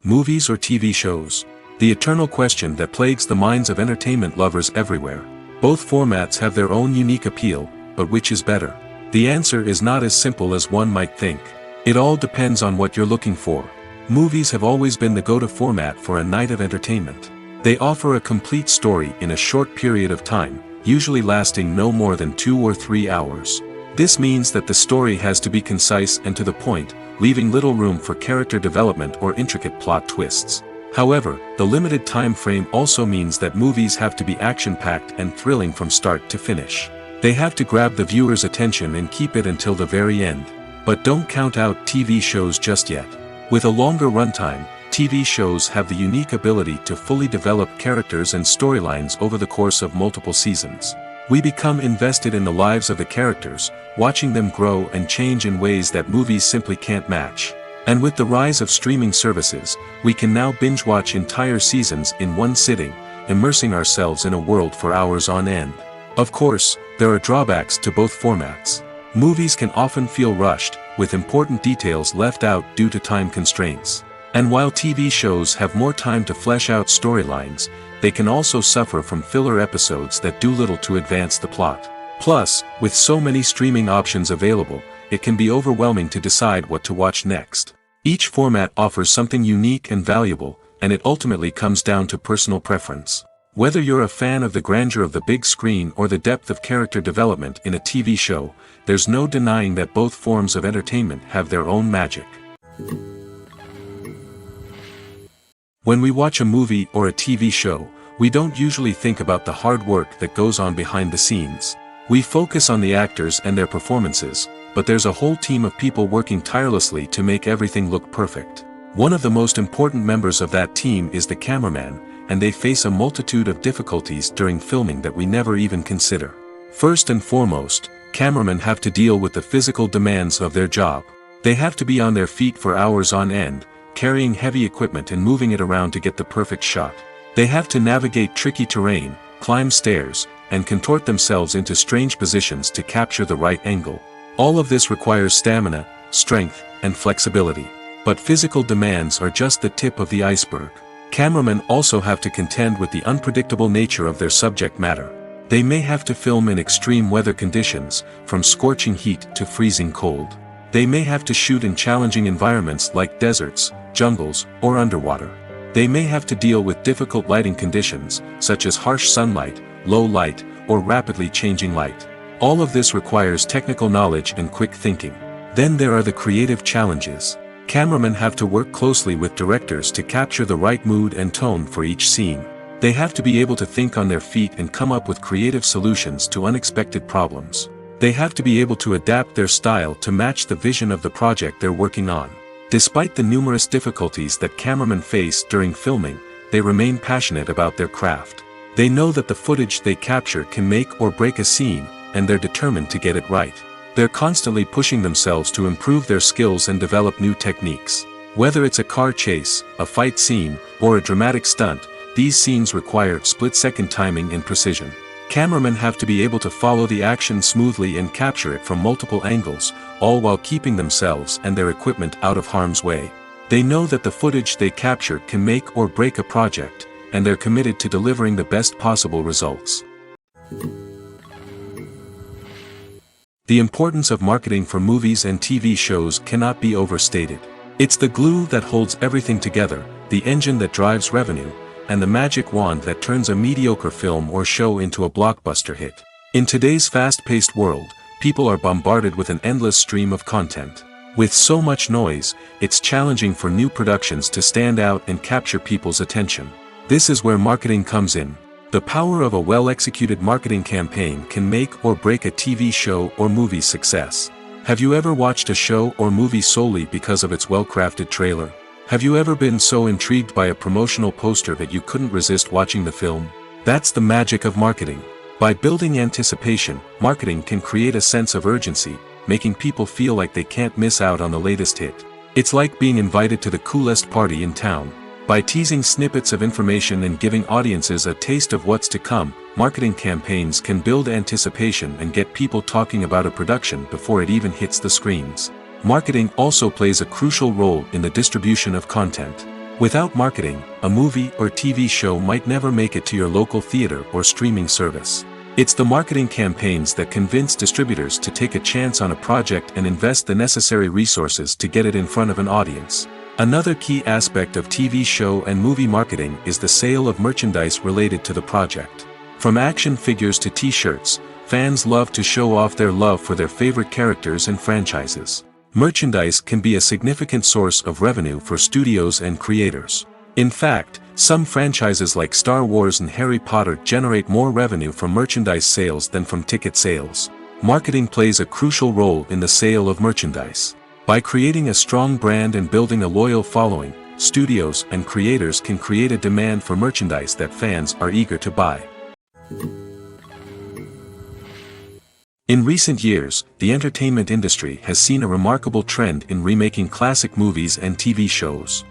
Movies or TV shows? The eternal question that plagues the minds of entertainment lovers everywhere. Both formats have their own unique appeal, but which is better? The answer is not as simple as one might think. It all depends on what you're looking for. Movies have always been the go-to format for a night of entertainment. They offer a complete story in a short period of time, usually lasting no more than 2 or 3 hours. This means that the story has to be concise and to the point, leaving little room for character development or intricate plot twists. However, the limited time frame also means that movies have to be action-packed and thrilling from start to finish. They have to grab the viewer's attention and keep it until the very end. But don't count out TV shows just yet. With a longer runtime, TV shows have the unique ability to fully develop characters and storylines over the course of multiple seasons. We become invested in the lives of the characters, watching them grow and change in ways that movies simply can't match. And with the rise of streaming services, we can now binge-watch entire seasons in one sitting, immersing ourselves in a world for hours on end. Of course, there are drawbacks to both formats. Movies can often feel rushed, with important details left out due to time constraints. And while TV shows have more time to flesh out storylines, they can also suffer from filler episodes that do little to advance the plot. Plus, with so many streaming options available, it can be overwhelming to decide what to watch next. Each format offers something unique and valuable, and it ultimately comes down to personal preference. Whether you're a fan of the grandeur of the big screen or the depth of character development in a TV show, there's no denying that both forms of entertainment have their own magic. When we watch a movie or a TV show, we don't usually think about the hard work that goes on behind the scenes. We focus on the actors and their performances, but there's a whole team of people working tirelessly to make everything look perfect. One of the most important members of that team is the cameraman, and they face a multitude of difficulties during filming that we never even consider. First and foremost, cameramen have to deal with the physical demands of their job. They have to be on their feet for hours on end, carrying heavy equipment and moving it around to get the perfect shot. They have to navigate tricky terrain, climb stairs, and contort themselves into strange positions to capture the right angle. All of this requires stamina, strength, and flexibility. But physical demands are just the tip of the iceberg. Cameramen also have to contend with the unpredictable nature of their subject matter. They may have to film in extreme weather conditions, from scorching heat to freezing cold. They may have to shoot in challenging environments like deserts, jungles, or underwater. They may have to deal with difficult lighting conditions, such as harsh sunlight, low light, or rapidly changing light. All of this requires technical knowledge and quick thinking. Then there are the creative challenges. Cameramen have to work closely with directors to capture the right mood and tone for each scene. They have to be able to think on their feet and come up with creative solutions to unexpected problems. They have to be able to adapt their style to match the vision of the project they're working on. Despite the numerous difficulties that cameramen face during filming, they remain passionate about their craft. They know that the footage they capture can make or break a scene, and they're determined to get it right. They're constantly pushing themselves to improve their skills and develop new techniques. Whether it's a car chase, a fight scene, or a dramatic stunt, these scenes require split-second timing and precision. Cameramen have to be able to follow the action smoothly and capture it from multiple angles, all while keeping themselves and their equipment out of harm's way. They know that the footage they capture can make or break a project, and they're committed to delivering the best possible results. The importance of marketing for movies and TV shows cannot be overstated. It's the glue that holds everything together, the engine that drives revenue, and the magic wand that turns a mediocre film or show into a blockbuster hit. In today's fast-paced world, people are bombarded with an endless stream of content. With so much noise, it's challenging for new productions to stand out and capture people's attention. This is where marketing comes in. The power of a well-executed marketing campaign can make or break a TV show or movie's success. Have you ever watched a show or movie solely because of its well-crafted trailer? Have you ever been so intrigued by a promotional poster that you couldn't resist watching the film? That's the magic of marketing. By building anticipation, marketing can create a sense of urgency, making people feel like they can't miss out on the latest hit. It's like being invited to the coolest party in town. By teasing snippets of information and giving audiences a taste of what's to come, marketing campaigns can build anticipation and get people talking about a production before it even hits the screens. Marketing also plays a crucial role in the distribution of content. Without marketing, a movie or TV show might never make it to your local theater or streaming service. It's the marketing campaigns that convince distributors to take a chance on a project and invest the necessary resources to get it in front of an audience. Another key aspect of TV show and movie marketing is the sale of merchandise related to the project. From action figures to t-shirts, fans love to show off their love for their favorite characters and franchises. Merchandise can be a significant source of revenue for studios and creators. In fact, some franchises like Star Wars and Harry Potter generate more revenue from merchandise sales than from ticket sales. Marketing plays a crucial role in the sale of merchandise. By creating a strong brand and building a loyal following, studios and creators can create a demand for merchandise that fans are eager to buy. In recent years, the entertainment industry has seen a remarkable trend in remaking classic movies and TV shows.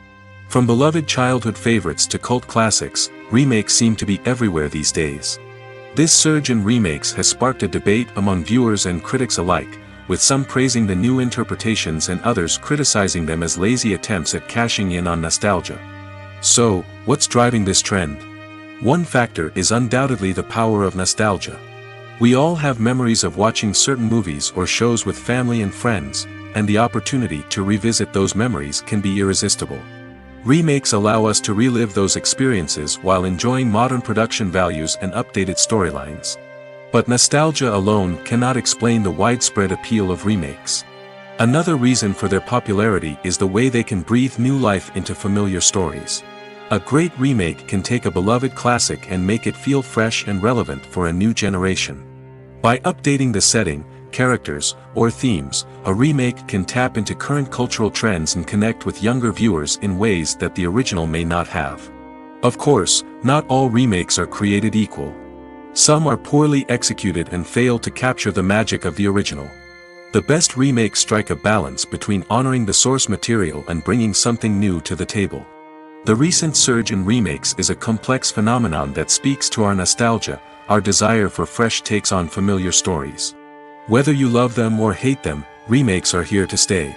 From beloved childhood favorites to cult classics, remakes seem to be everywhere these days. This surge in remakes has sparked a debate among viewers and critics alike, with some praising the new interpretations and others criticizing them as lazy attempts at cashing in on nostalgia. So, what's driving this trend? One factor is undoubtedly the power of nostalgia. We all have memories of watching certain movies or shows with family and friends, and the opportunity to revisit those memories can be irresistible. Remakes allow us to relive those experiences while enjoying modern production values and updated storylines. But nostalgia alone cannot explain the widespread appeal of remakes. Another reason for their popularity is the way they can breathe new life into familiar stories. A great remake can take a beloved classic and make it feel fresh and relevant for a new generation. By updating the setting, characters, or themes, a remake can tap into current cultural trends and connect with younger viewers in ways that the original may not have. Of course, not all remakes are created equal. Some are poorly executed and fail to capture the magic of the original. The best remakes strike a balance between honoring the source material and bringing something new to the table. The recent surge in remakes is a complex phenomenon that speaks to our nostalgia, our desire for fresh takes on familiar stories. Whether you love them or hate them, remakes are here to stay.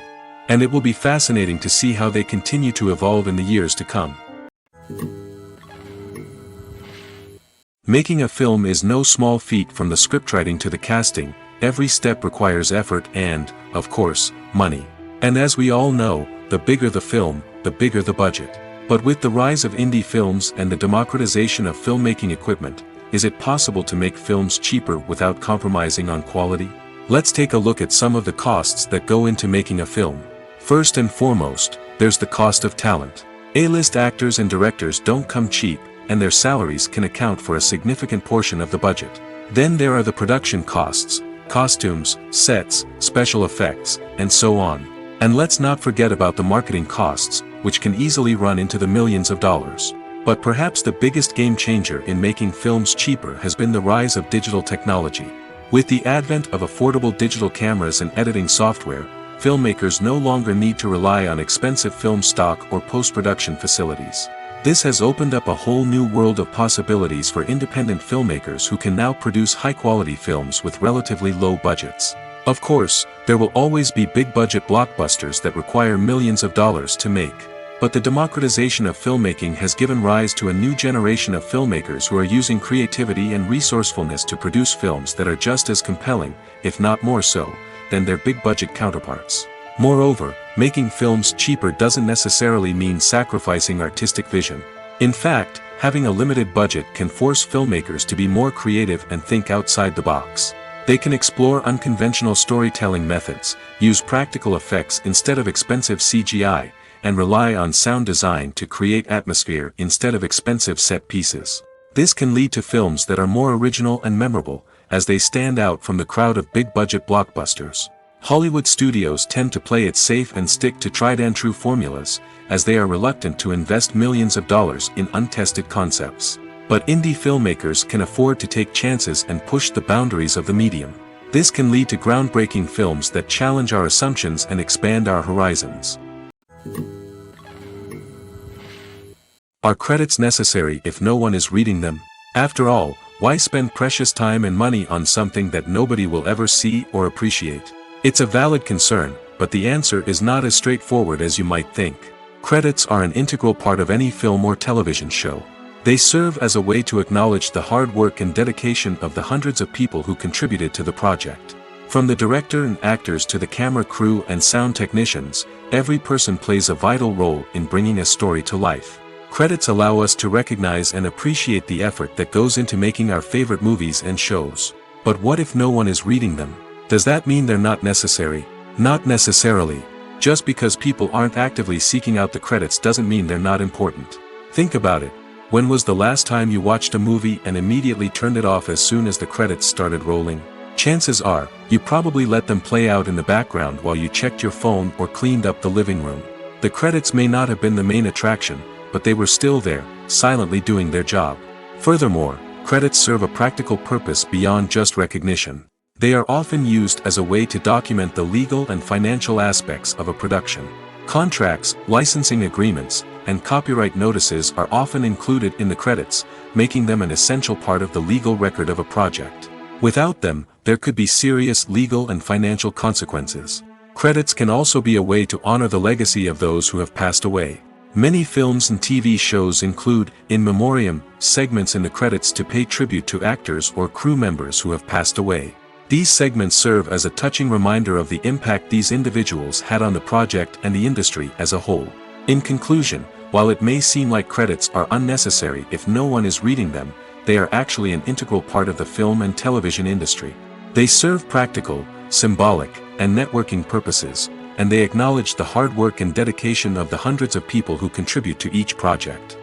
And it will be fascinating to see how they continue to evolve in the years to come. Making a film is no small feat. From the scriptwriting to the casting, every step requires effort and, of course, money. And as we all know, the bigger the film, the bigger the budget. But with the rise of indie films and the democratization of filmmaking equipment, is it possible to make films cheaper without compromising on quality? Let's take a look at some of the costs that go into making a film. First and foremost, there's the cost of talent. A-list actors and directors don't come cheap, and their salaries can account for a significant portion of the budget. Then there are the production costs, costumes, sets, special effects, and so on. And let's not forget about the marketing costs, which can easily run into the millions of dollars. But perhaps the biggest game changer in making films cheaper has been the rise of digital technology. With the advent of affordable digital cameras and editing software, filmmakers no longer need to rely on expensive film stock or post-production facilities. This has opened up a whole new world of possibilities for independent filmmakers who can now produce high-quality films with relatively low budgets. Of course, there will always be big-budget blockbusters that require millions of dollars to make. But the democratization of filmmaking has given rise to a new generation of filmmakers who are using creativity and resourcefulness to produce films that are just as compelling, if not more so, than their big-budget counterparts. Moreover, making films cheaper doesn't necessarily mean sacrificing artistic vision. In fact, having a limited budget can force filmmakers to be more creative and think outside the box. They can explore unconventional storytelling methods, use practical effects instead of expensive CGI, and rely on sound design to create atmosphere instead of expensive set pieces. This can lead to films that are more original and memorable, as they stand out from the crowd of big-budget blockbusters. Hollywood studios tend to play it safe and stick to tried-and-true formulas, as they are reluctant to invest millions of dollars in untested concepts. But indie filmmakers can afford to take chances and push the boundaries of the medium. This can lead to groundbreaking films that challenge our assumptions and expand our horizons. Are credits necessary if no one is reading them? After all, why spend precious time and money on something that nobody will ever see or appreciate? It's a valid concern, but the answer is not as straightforward as you might think. Credits are an integral part of any film or television show. They serve as a way to acknowledge the hard work and dedication of the hundreds of people who contributed to the project. From the director and actors to the camera crew and sound technicians, every person plays a vital role in bringing a story to life. Credits allow us to recognize and appreciate the effort that goes into making our favorite movies and shows. But what if no one is reading them? Does that mean they're not necessary? Not necessarily. Just because people aren't actively seeking out the credits doesn't mean they're not important. Think about it. When was the last time you watched a movie and immediately turned it off as soon as the credits started rolling? Chances are, you probably let them play out in the background while you checked your phone or cleaned up the living room. The credits may not have been the main attraction, but they were still there, silently doing their job. Furthermore, credits serve a practical purpose beyond just recognition. They are often used as a way to document the legal and financial aspects of a production. Contracts, licensing agreements, and copyright notices are often included in the credits, making them an essential part of the legal record of a project. Without them, there could be serious legal and financial consequences. Credits can also be a way to honor the legacy of those who have passed away. Many films and TV shows include, in memoriam, segments in the credits to pay tribute to actors or crew members who have passed away. These segments serve as a touching reminder of the impact these individuals had on the project and the industry as a whole. In conclusion, while it may seem like credits are unnecessary if no one is reading them, they are actually an integral part of the film and television industry. They serve practical, symbolic, and networking purposes, and they acknowledge the hard work and dedication of the hundreds of people who contribute to each project.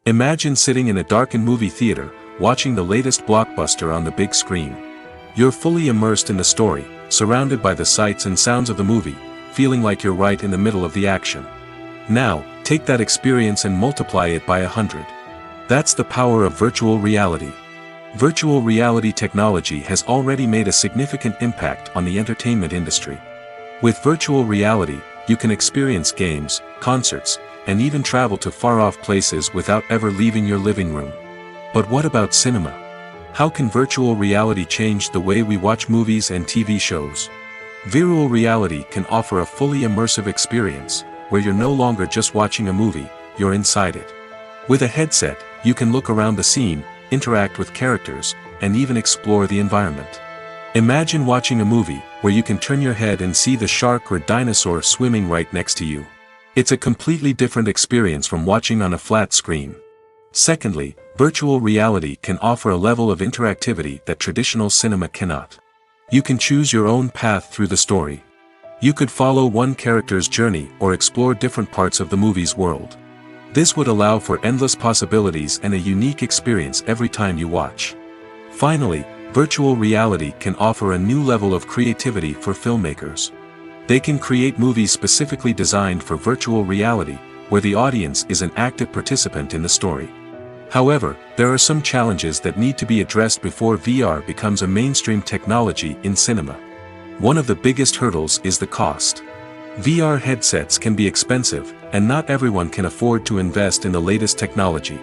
Imagine sitting in a darkened movie theater, watching the latest blockbuster on the big screen. You're fully immersed in the story, surrounded by the sights and sounds of the movie, feeling like you're right in the middle of the action. Now, take that experience and multiply it by 100. That's the power of virtual reality. Virtual reality technology has already made a significant impact on the entertainment industry. With virtual reality, you can experience games, concerts, and even travel to far-off places without ever leaving your living room. But what about cinema? How can virtual reality change the way we watch movies and TV shows? Virtual reality can offer a fully immersive experience, where you're no longer just watching a movie, you're inside it. With a headset, you can look around the scene, interact with characters, and even explore the environment. Imagine watching a movie where you can turn your head and see the shark or dinosaur swimming right next to you. It's a completely different experience from watching on a flat screen. Secondly, virtual reality can offer a level of interactivity that traditional cinema cannot. You can choose your own path through the story. You could follow one character's journey or explore different parts of the movie's world. This would allow for endless possibilities and a unique experience every time you watch. Finally, virtual reality can offer a new level of creativity for filmmakers. They can create movies specifically designed for virtual reality, where the audience is an active participant in the story. However, there are some challenges that need to be addressed before VR becomes a mainstream technology in cinema. One of the biggest hurdles is the cost. VR headsets can be expensive, and not everyone can afford to invest in the latest technology.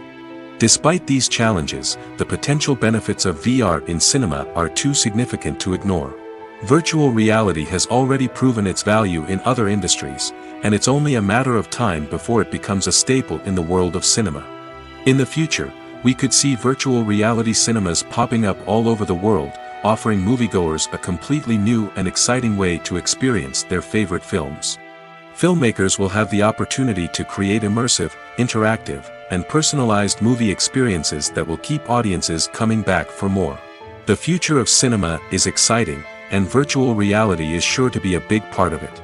Despite these challenges, the potential benefits of VR in cinema are too significant to ignore. Virtual reality has already proven its value in other industries, and it's only a matter of time before it becomes a staple in the world of cinema. In the future, we could see virtual reality cinemas popping up all over the world, offering moviegoers a completely new and exciting way to experience their favorite films. Filmmakers will have the opportunity to create immersive, interactive, and personalized movie experiences that will keep audiences coming back for more. The future of cinema is exciting, and virtual reality is sure to be a big part of it.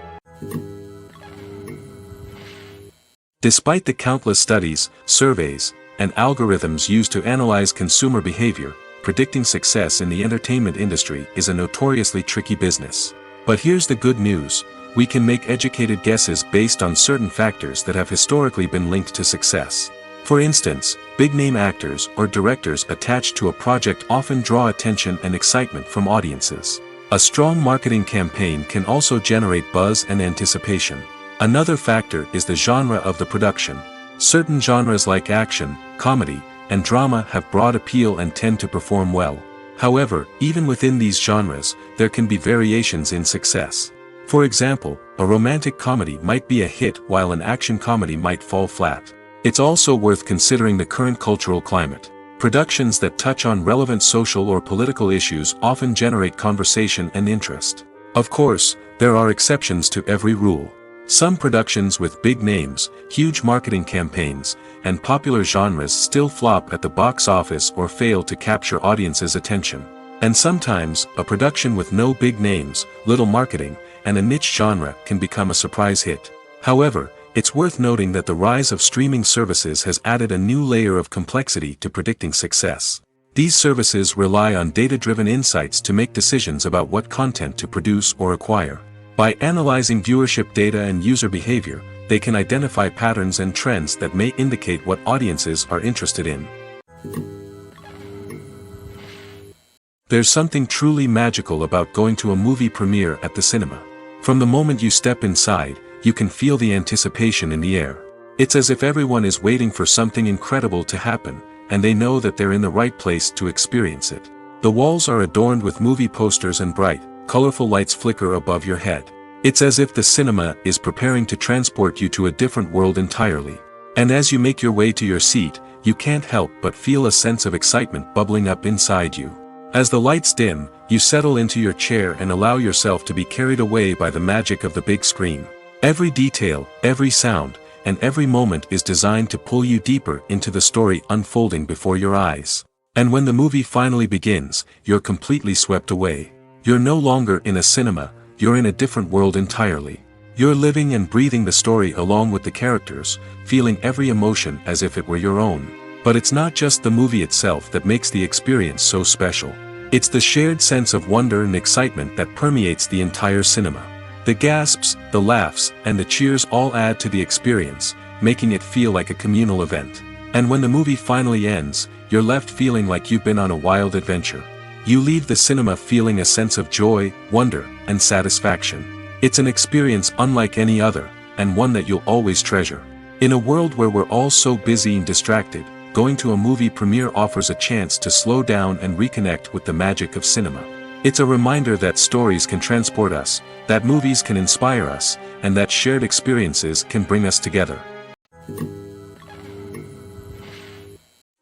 Despite the countless studies, surveys, and algorithms used to analyze consumer behavior, predicting success in the entertainment industry is a notoriously tricky business. But here's the good news: we can make educated guesses based on certain factors that have historically been linked to success. For instance, big-name actors or directors attached to a project often draw attention and excitement from audiences. A strong marketing campaign can also generate buzz and anticipation. Another factor is the genre of the production. Certain genres like action, comedy, and drama have broad appeal and tend to perform well. However, even within these genres, there can be variations in success. For example, a romantic comedy might be a hit while an action comedy might fall flat. It's also worth considering the current cultural climate. Productions that touch on relevant social or political issues often generate conversation and interest. Of course, there are exceptions to every rule. Some productions with big names, huge marketing campaigns, and popular genres still flop at the box office or fail to capture audiences' attention. And sometimes, a production with no big names, little marketing, and a niche genre can become a surprise hit. However, it's worth noting that the rise of streaming services has added a new layer of complexity to predicting success. These services rely on data-driven insights to make decisions about what content to produce or acquire. By analyzing viewership data and user behavior, they can identify patterns and trends that may indicate what audiences are interested in. There's something truly magical about going to a movie premiere at the cinema. From the moment you step inside, you can feel the anticipation in the air. It's as if everyone is waiting for something incredible to happen, and they know that they're in the right place to experience it. The walls are adorned with movie posters and bright, colorful lights flicker above your head. It's as if the cinema is preparing to transport you to a different world entirely. And as you make your way to your seat, you can't help but feel a sense of excitement bubbling up inside you. As the lights dim, you settle into your chair and allow yourself to be carried away by the magic of the big screen. Every detail, every sound, and every moment is designed to pull you deeper into the story unfolding before your eyes. And when the movie finally begins, you're completely swept away. You're no longer in a cinema, you're in a different world entirely. You're living and breathing the story along with the characters, feeling every emotion as if it were your own. But it's not just the movie itself that makes the experience so special. It's the shared sense of wonder and excitement that permeates the entire cinema. The gasps, the laughs, and the cheers all add to the experience, making it feel like a communal event. And when the movie finally ends, you're left feeling like you've been on a wild adventure. You leave the cinema feeling a sense of joy, wonder, and satisfaction. It's an experience unlike any other, and one that you'll always treasure. In a world where we're all so busy and distracted, going to a movie premiere offers a chance to slow down and reconnect with the magic of cinema. It's a reminder that stories can transport us, that movies can inspire us, and that shared experiences can bring us together.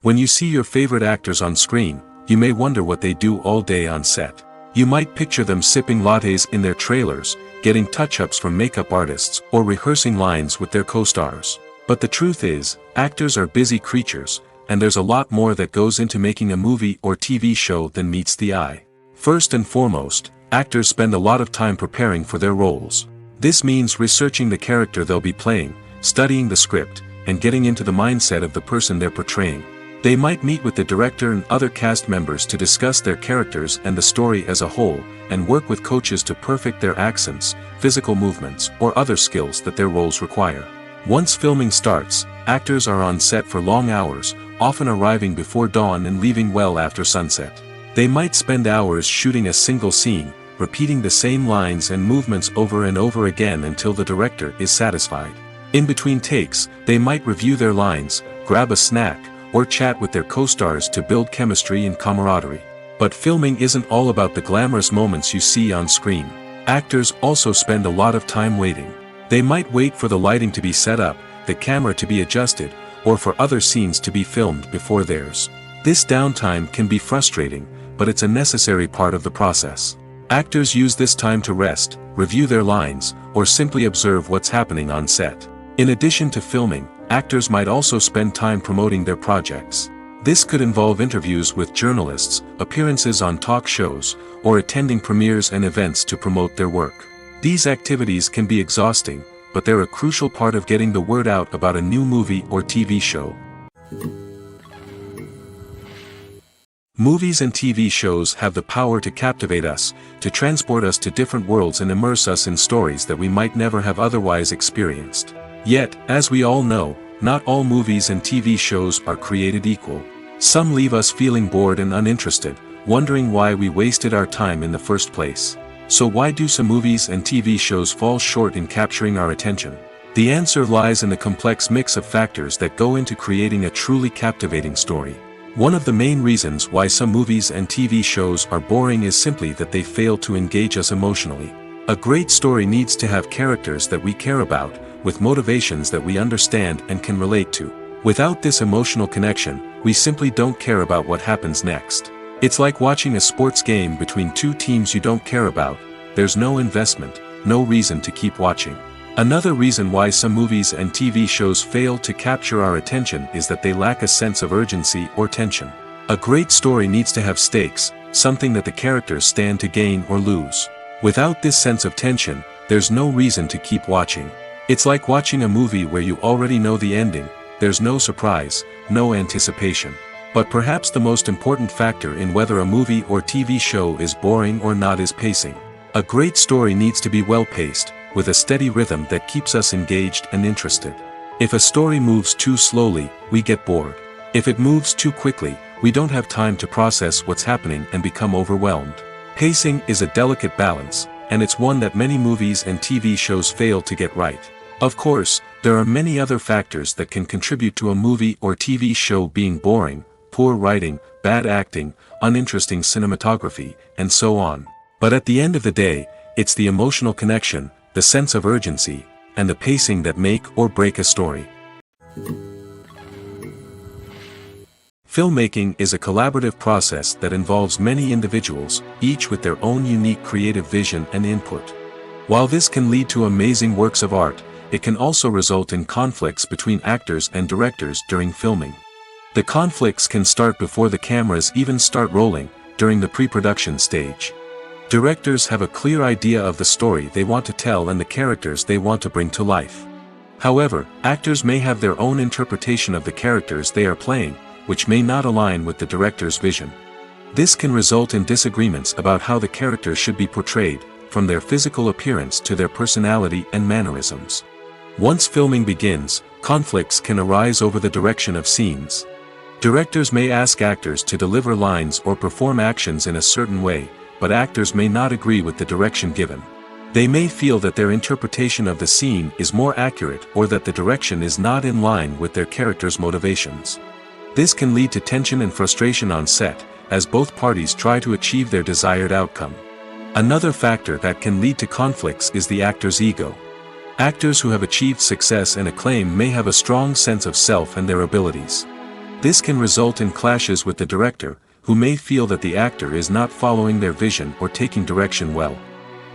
When you see your favorite actors on screen, you may wonder what they do all day on set. You might picture them sipping lattes in their trailers, getting touch-ups from makeup artists, or rehearsing lines with their co-stars. But the truth is, actors are busy creatures, and there's a lot more that goes into making a movie or TV show than meets the eye. First and foremost, actors spend a lot of time preparing for their roles. This means researching the character they'll be playing, studying the script, and getting into the mindset of the person they're portraying. They might meet with the director and other cast members to discuss their characters and the story as a whole, and work with coaches to perfect their accents, physical movements, or other skills that their roles require. Once filming starts, actors are on set for long hours, often arriving before dawn and leaving well after sunset. They might spend hours shooting a single scene, repeating the same lines and movements over and over again until the director is satisfied. In between takes, they might review their lines, grab a snack, or chat with their co-stars to build chemistry and camaraderie. But filming isn't all about the glamorous moments you see on screen. Actors also spend a lot of time waiting. They might wait for the lighting to be set up, the camera to be adjusted, or for other scenes to be filmed before theirs. This downtime can be frustrating, but it's a necessary part of the process. Actors use this time to rest, review their lines, or simply observe what's happening on set. In addition to filming, actors might also spend time promoting their projects. This could involve interviews with journalists, appearances on talk shows, or attending premieres and events to promote their work. These activities can be exhausting, but they're a crucial part of getting the word out about a new movie or TV show. Movies and TV shows have the power to captivate us, to transport us to different worlds and immerse us in stories that we might never have otherwise experienced. Yet, as we all know, not all movies and TV shows are created equal. Some leave us feeling bored and uninterested, wondering why we wasted our time in the first place. So why do some movies and TV shows fall short in capturing our attention? The answer lies in the complex mix of factors that go into creating a truly captivating story. One of the main reasons why some movies and TV shows are boring is simply that they fail to engage us emotionally. A great story needs to have characters that we care about, with motivations that we understand and can relate to. Without this emotional connection, we simply don't care about what happens next. It's like watching a sports game between two teams you don't care about. There's no investment, no reason to keep watching. Another reason why some movies and TV shows fail to capture our attention is that they lack a sense of urgency or tension. A great story needs to have stakes, something that the characters stand to gain or lose. Without this sense of tension, there's no reason to keep watching. It's like watching a movie where you already know the ending, there's no surprise, no anticipation. But perhaps the most important factor in whether a movie or TV show is boring or not is pacing. A great story needs to be well paced, with a steady rhythm that keeps us engaged and interested. If a story moves too slowly, we get bored. If it moves too quickly, we don't have time to process what's happening and become overwhelmed. Pacing is a delicate balance, and it's one that many movies and TV shows fail to get right. Of course, there are many other factors that can contribute to a movie or TV show being boring: poor writing, bad acting, uninteresting cinematography, and so on. But at the end of the day, it's the emotional connection, the sense of urgency, and the pacing that make or break a story. Filmmaking is a collaborative process that involves many individuals, each with their own unique creative vision and input. While this can lead to amazing works of art, it can also result in conflicts between actors and directors during filming. The conflicts can start before the cameras even start rolling, during the pre-production stage. Directors have a clear idea of the story they want to tell and the characters they want to bring to life. However, actors may have their own interpretation of the characters they are playing, which may not align with the director's vision. This can result in disagreements about how the characters should be portrayed, from their physical appearance to their personality and mannerisms. Once filming begins, conflicts can arise over the direction of scenes. Directors may ask actors to deliver lines or perform actions in a certain way, but actors may not agree with the direction given. They may feel that their interpretation of the scene is more accurate or that the direction is not in line with their character's motivations. This can lead to tension and frustration on set, as both parties try to achieve their desired outcome. Another factor that can lead to conflicts is the actor's ego. Actors who have achieved success and acclaim may have a strong sense of self and their abilities. This can result in clashes with the director, who may feel that the actor is not following their vision or taking direction well.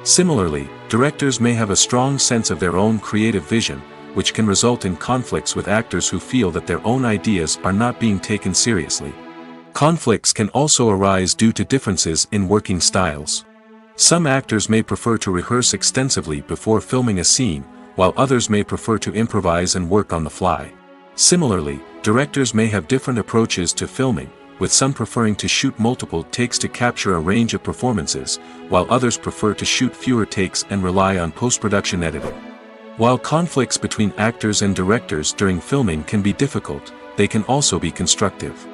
Similarly, directors may have a strong sense of their own creative vision, which can result in conflicts with actors who feel that their own ideas are not being taken seriously. Conflicts can also arise due to differences in working styles. Some actors may prefer to rehearse extensively before filming a scene, while others may prefer to improvise and work on the fly. Similarly, directors may have different approaches to filming, with some preferring to shoot multiple takes to capture a range of performances, while others prefer to shoot fewer takes and rely on post-production editing. While conflicts between actors and directors during filming can be difficult, they can also be constructive.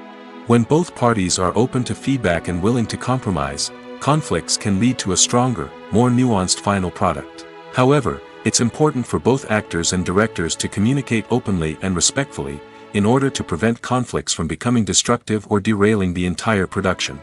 When both parties are open to feedback and willing to compromise, conflicts can lead to a stronger, more nuanced final product. However, it's important for both actors and directors to communicate openly and respectfully, in order to prevent conflicts from becoming destructive or derailing the entire production.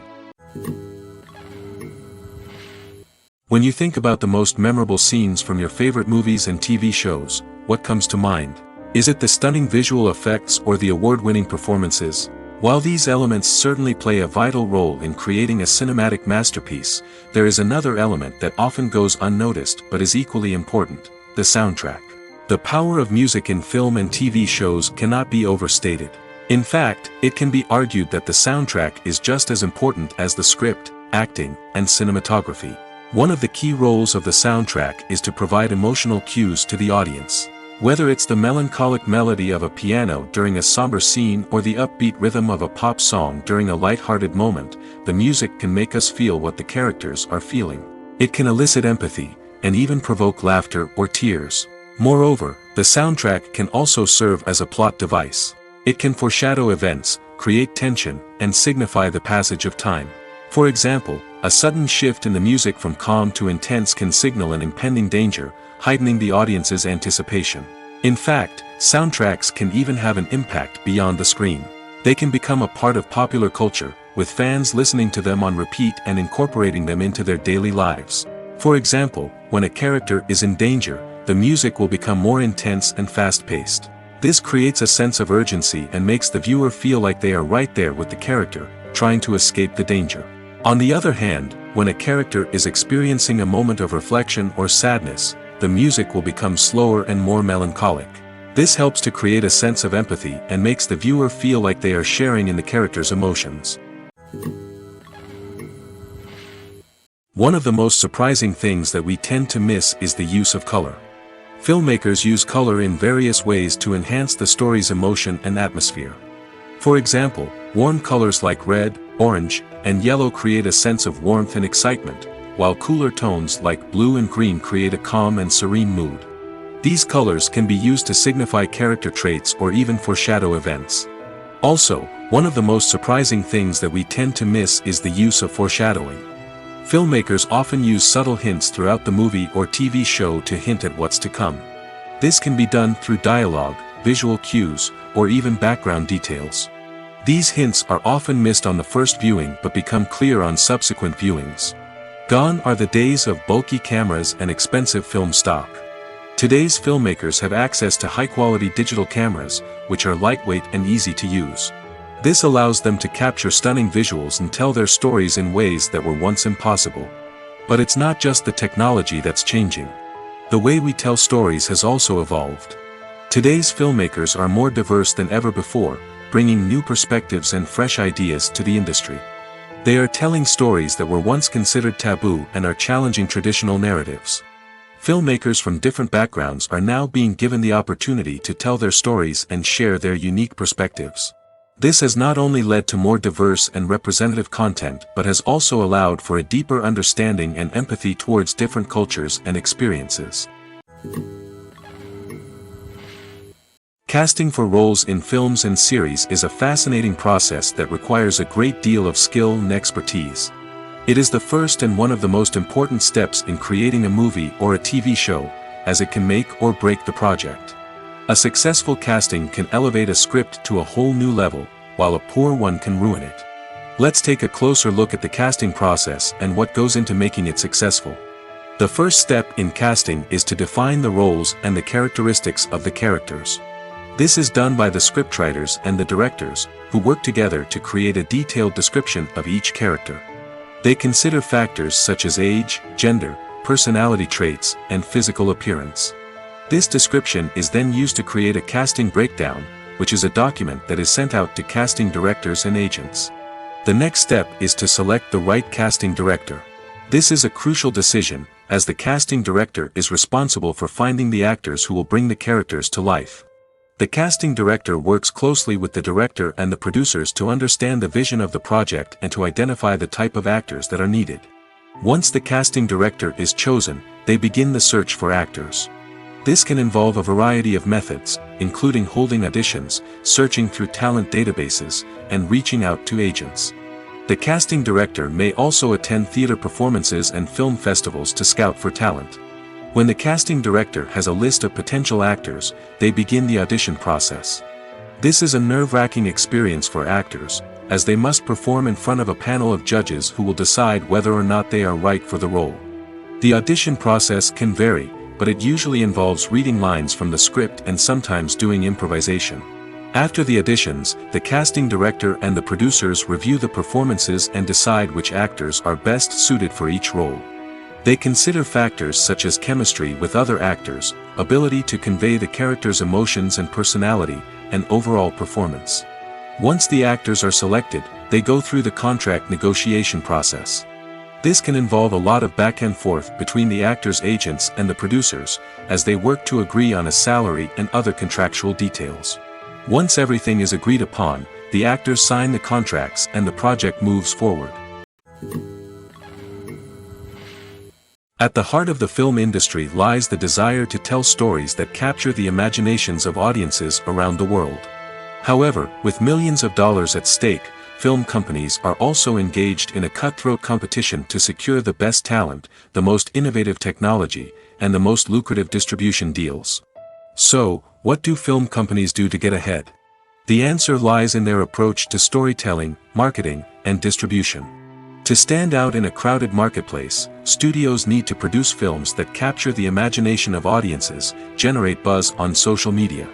When you think about the most memorable scenes from your favorite movies and TV shows, what comes to mind? Is it the stunning visual effects or the award-winning performances? While these elements certainly play a vital role in creating a cinematic masterpiece, there is another element that often goes unnoticed but is equally important: the soundtrack. The power of music in film and TV shows cannot be overstated. In fact, it can be argued that the soundtrack is just as important as the script, acting, and cinematography. One of the key roles of the soundtrack is to provide emotional cues to the audience. Whether it's the melancholic melody of a piano during a somber scene or the upbeat rhythm of a pop song during a light-hearted moment, the music can make us feel what the characters are feeling. It can elicit empathy, and even provoke laughter or tears. Moreover, the soundtrack can also serve as a plot device. It can foreshadow events, create tension, and signify the passage of time. For example, a sudden shift in the music from calm to intense can signal an impending danger, heightening the audience's anticipation. In fact, soundtracks can even have an impact beyond the screen. They can become a part of popular culture, with fans listening to them on repeat and incorporating them into their daily lives. For example, when a character is in danger, the music will become more intense and fast-paced. This creates a sense of urgency and makes the viewer feel like they are right there with the character, trying to escape the danger. On the other hand, when a character is experiencing a moment of reflection or sadness, the music will become slower and more melancholic. This helps to create a sense of empathy and makes the viewer feel like they are sharing in the character's emotions. One of the most surprising things that we tend to miss is the use of color. Filmmakers use color in various ways to enhance the story's emotion and atmosphere. For example, Warm colors like red, orange, and yellow create a sense of warmth and excitement, while cooler tones like blue and green create a calm and serene mood. These colors can be used to signify character traits or even foreshadow events. Also, one of the most surprising things that we tend to miss is the use of foreshadowing. Filmmakers often use subtle hints throughout the movie or TV show to hint at what's to come. This can be done through dialogue, visual cues, or even background details. These hints are often missed on the first viewing but become clear on subsequent viewings. Gone are the days of bulky cameras and expensive film stock. Today's filmmakers have access to high-quality digital cameras, which are lightweight and easy to use. This allows them to capture stunning visuals and tell their stories in ways that were once impossible. But it's not just the technology that's changing. The way we tell stories has also evolved. Today's filmmakers are more diverse than ever before, bringing new perspectives and fresh ideas to the industry. They are telling stories that were once considered taboo and are challenging traditional narratives. Filmmakers from different backgrounds are now being given the opportunity to tell their stories and share their unique perspectives. This has not only led to more diverse and representative content but has also allowed for a deeper understanding and empathy towards different cultures and experiences. Casting for roles in films and series is a fascinating process that requires a great deal of skill and expertise. It is the first and one of the most important steps in creating a movie or a TV show, as it can make or break the project. A successful casting can elevate a script to a whole new level, while a poor one can ruin it. Let's take a closer look at the casting process and what goes into making it successful. The first step in casting is to define the roles and the characteristics of the characters. This is done by the scriptwriters and the directors, who work together to create a detailed description of each character. They consider factors such as age, gender, personality traits, and physical appearance. This description is then used to create a casting breakdown, which is a document that is sent out to casting directors and agents. The next step is to select the right casting director. This is a crucial decision, as the casting director is responsible for finding the actors who will bring the characters to life. The casting director works closely with the director and the producers to understand the vision of the project and to identify the type of actors that are needed. Once the casting director is chosen, they begin the search for actors. This can involve a variety of methods, including holding auditions, searching through talent databases, and reaching out to agents. The casting director may also attend theater performances and film festivals to scout for talent. When the casting director has a list of potential actors, they begin the audition process. This is a nerve-wracking experience for actors, as they must perform in front of a panel of judges who will decide whether or not they are right for the role. The audition process can vary, but it usually involves reading lines from the script and sometimes doing improvisation. After the auditions, the casting director and the producers review the performances and decide which actors are best suited for each role. They consider factors such as chemistry with other actors, ability to convey the character's emotions and personality, and overall performance. Once the actors are selected, they go through the contract negotiation process. This can involve a lot of back and forth between the actors' agents and the producers, as they work to agree on a salary and other contractual details. Once everything is agreed upon, the actors sign the contracts and the project moves forward. At the heart of the film industry lies the desire to tell stories that capture the imaginations of audiences around the world. However, with millions of dollars at stake, film companies are also engaged in a cutthroat competition to secure the best talent, the most innovative technology, and the most lucrative distribution deals. So, what do film companies do to get ahead? The answer lies in their approach to storytelling, marketing, and distribution. To stand out in a crowded marketplace, studios need to produce films that capture the imagination of audiences, generate buzz on social media.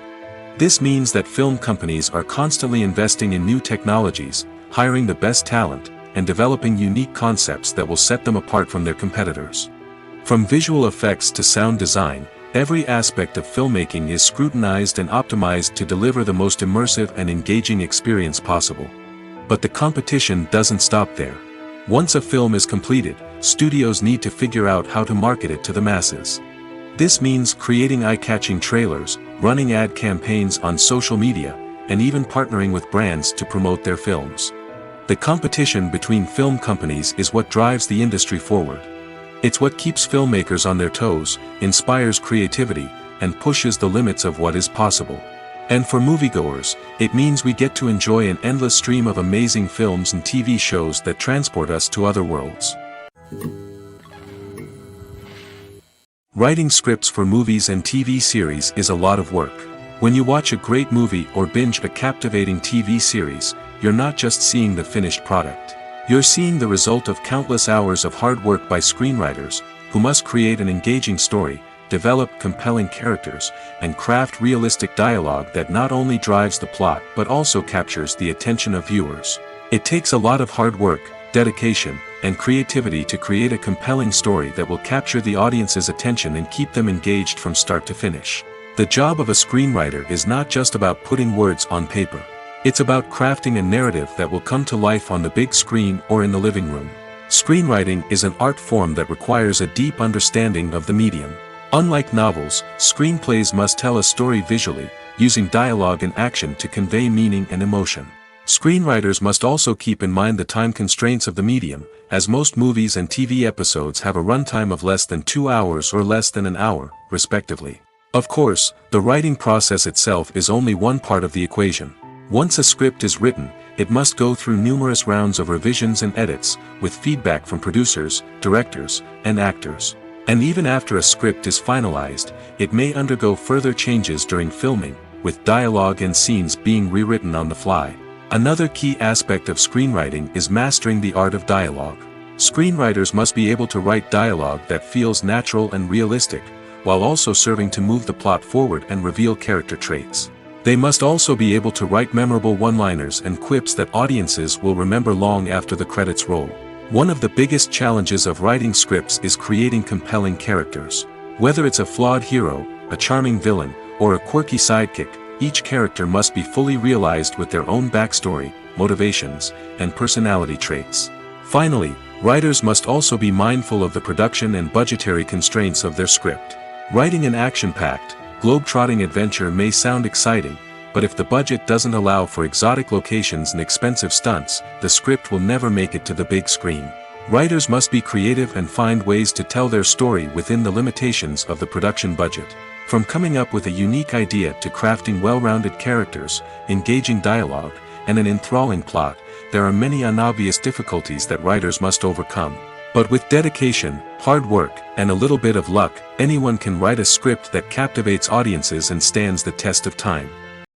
This means that film companies are constantly investing in new technologies, hiring the best talent, and developing unique concepts that will set them apart from their competitors. From visual effects to sound design, every aspect of filmmaking is scrutinized and optimized to deliver the most immersive and engaging experience possible. But the competition doesn't stop there. Once a film is completed, studios need to figure out how to market it to the masses. This means creating eye-catching trailers, running ad campaigns on social media, and even partnering with brands to promote their films. The competition between film companies is what drives the industry forward. It's what keeps filmmakers on their toes, inspires creativity, and pushes the limits of what is possible. And for moviegoers, it means we get to enjoy an endless stream of amazing films and TV shows that transport us to other worlds. Writing scripts for movies and TV series is a lot of work. When you watch a great movie or binge a captivating TV series, you're not just seeing the finished product. You're seeing the result of countless hours of hard work by screenwriters, who must create an engaging story, develop compelling characters, and craft realistic dialogue that not only drives the plot but also captures the attention of viewers. It takes a lot of hard work, dedication, and creativity to create a compelling story that will capture the audience's attention and keep them engaged from start to finish. The job of a screenwriter is not just about putting words on paper. It's about crafting a narrative that will come to life on the big screen or in the living room. Screenwriting is an art form that requires a deep understanding of the medium. Unlike novels, screenplays must tell a story visually, using dialogue and action to convey meaning and emotion. Screenwriters must also keep in mind the time constraints of the medium, as most movies and TV episodes have a runtime of less than 2 hours or less than an hour, respectively. Of course, the writing process itself is only one part of the equation. Once a script is written, it must go through numerous rounds of revisions and edits, with feedback from producers, directors, and actors. And even after a script is finalized, it may undergo further changes during filming, with dialogue and scenes being rewritten on the fly. Another key aspect of screenwriting is mastering the art of dialogue. Screenwriters must be able to write dialogue that feels natural and realistic, while also serving to move the plot forward and reveal character traits. They must also be able to write memorable one-liners and quips that audiences will remember long after the credits roll. One of the biggest challenges of writing scripts is creating compelling characters. Whether it's a flawed hero, a charming villain, or a quirky sidekick, each character must be fully realized with their own backstory, motivations, and personality traits. Finally, writers must also be mindful of the production and budgetary constraints of their script. Writing an action-packed, globe-trotting adventure may sound exciting, but if the budget doesn't allow for exotic locations and expensive stunts, the script will never make it to the big screen. Writers must be creative and find ways to tell their story within the limitations of the production budget. From coming up with a unique idea to crafting well-rounded characters, engaging dialogue, and an enthralling plot, there are many unobvious difficulties that writers must overcome. But with dedication, hard work, and a little bit of luck, anyone can write a script that captivates audiences and stands the test of time.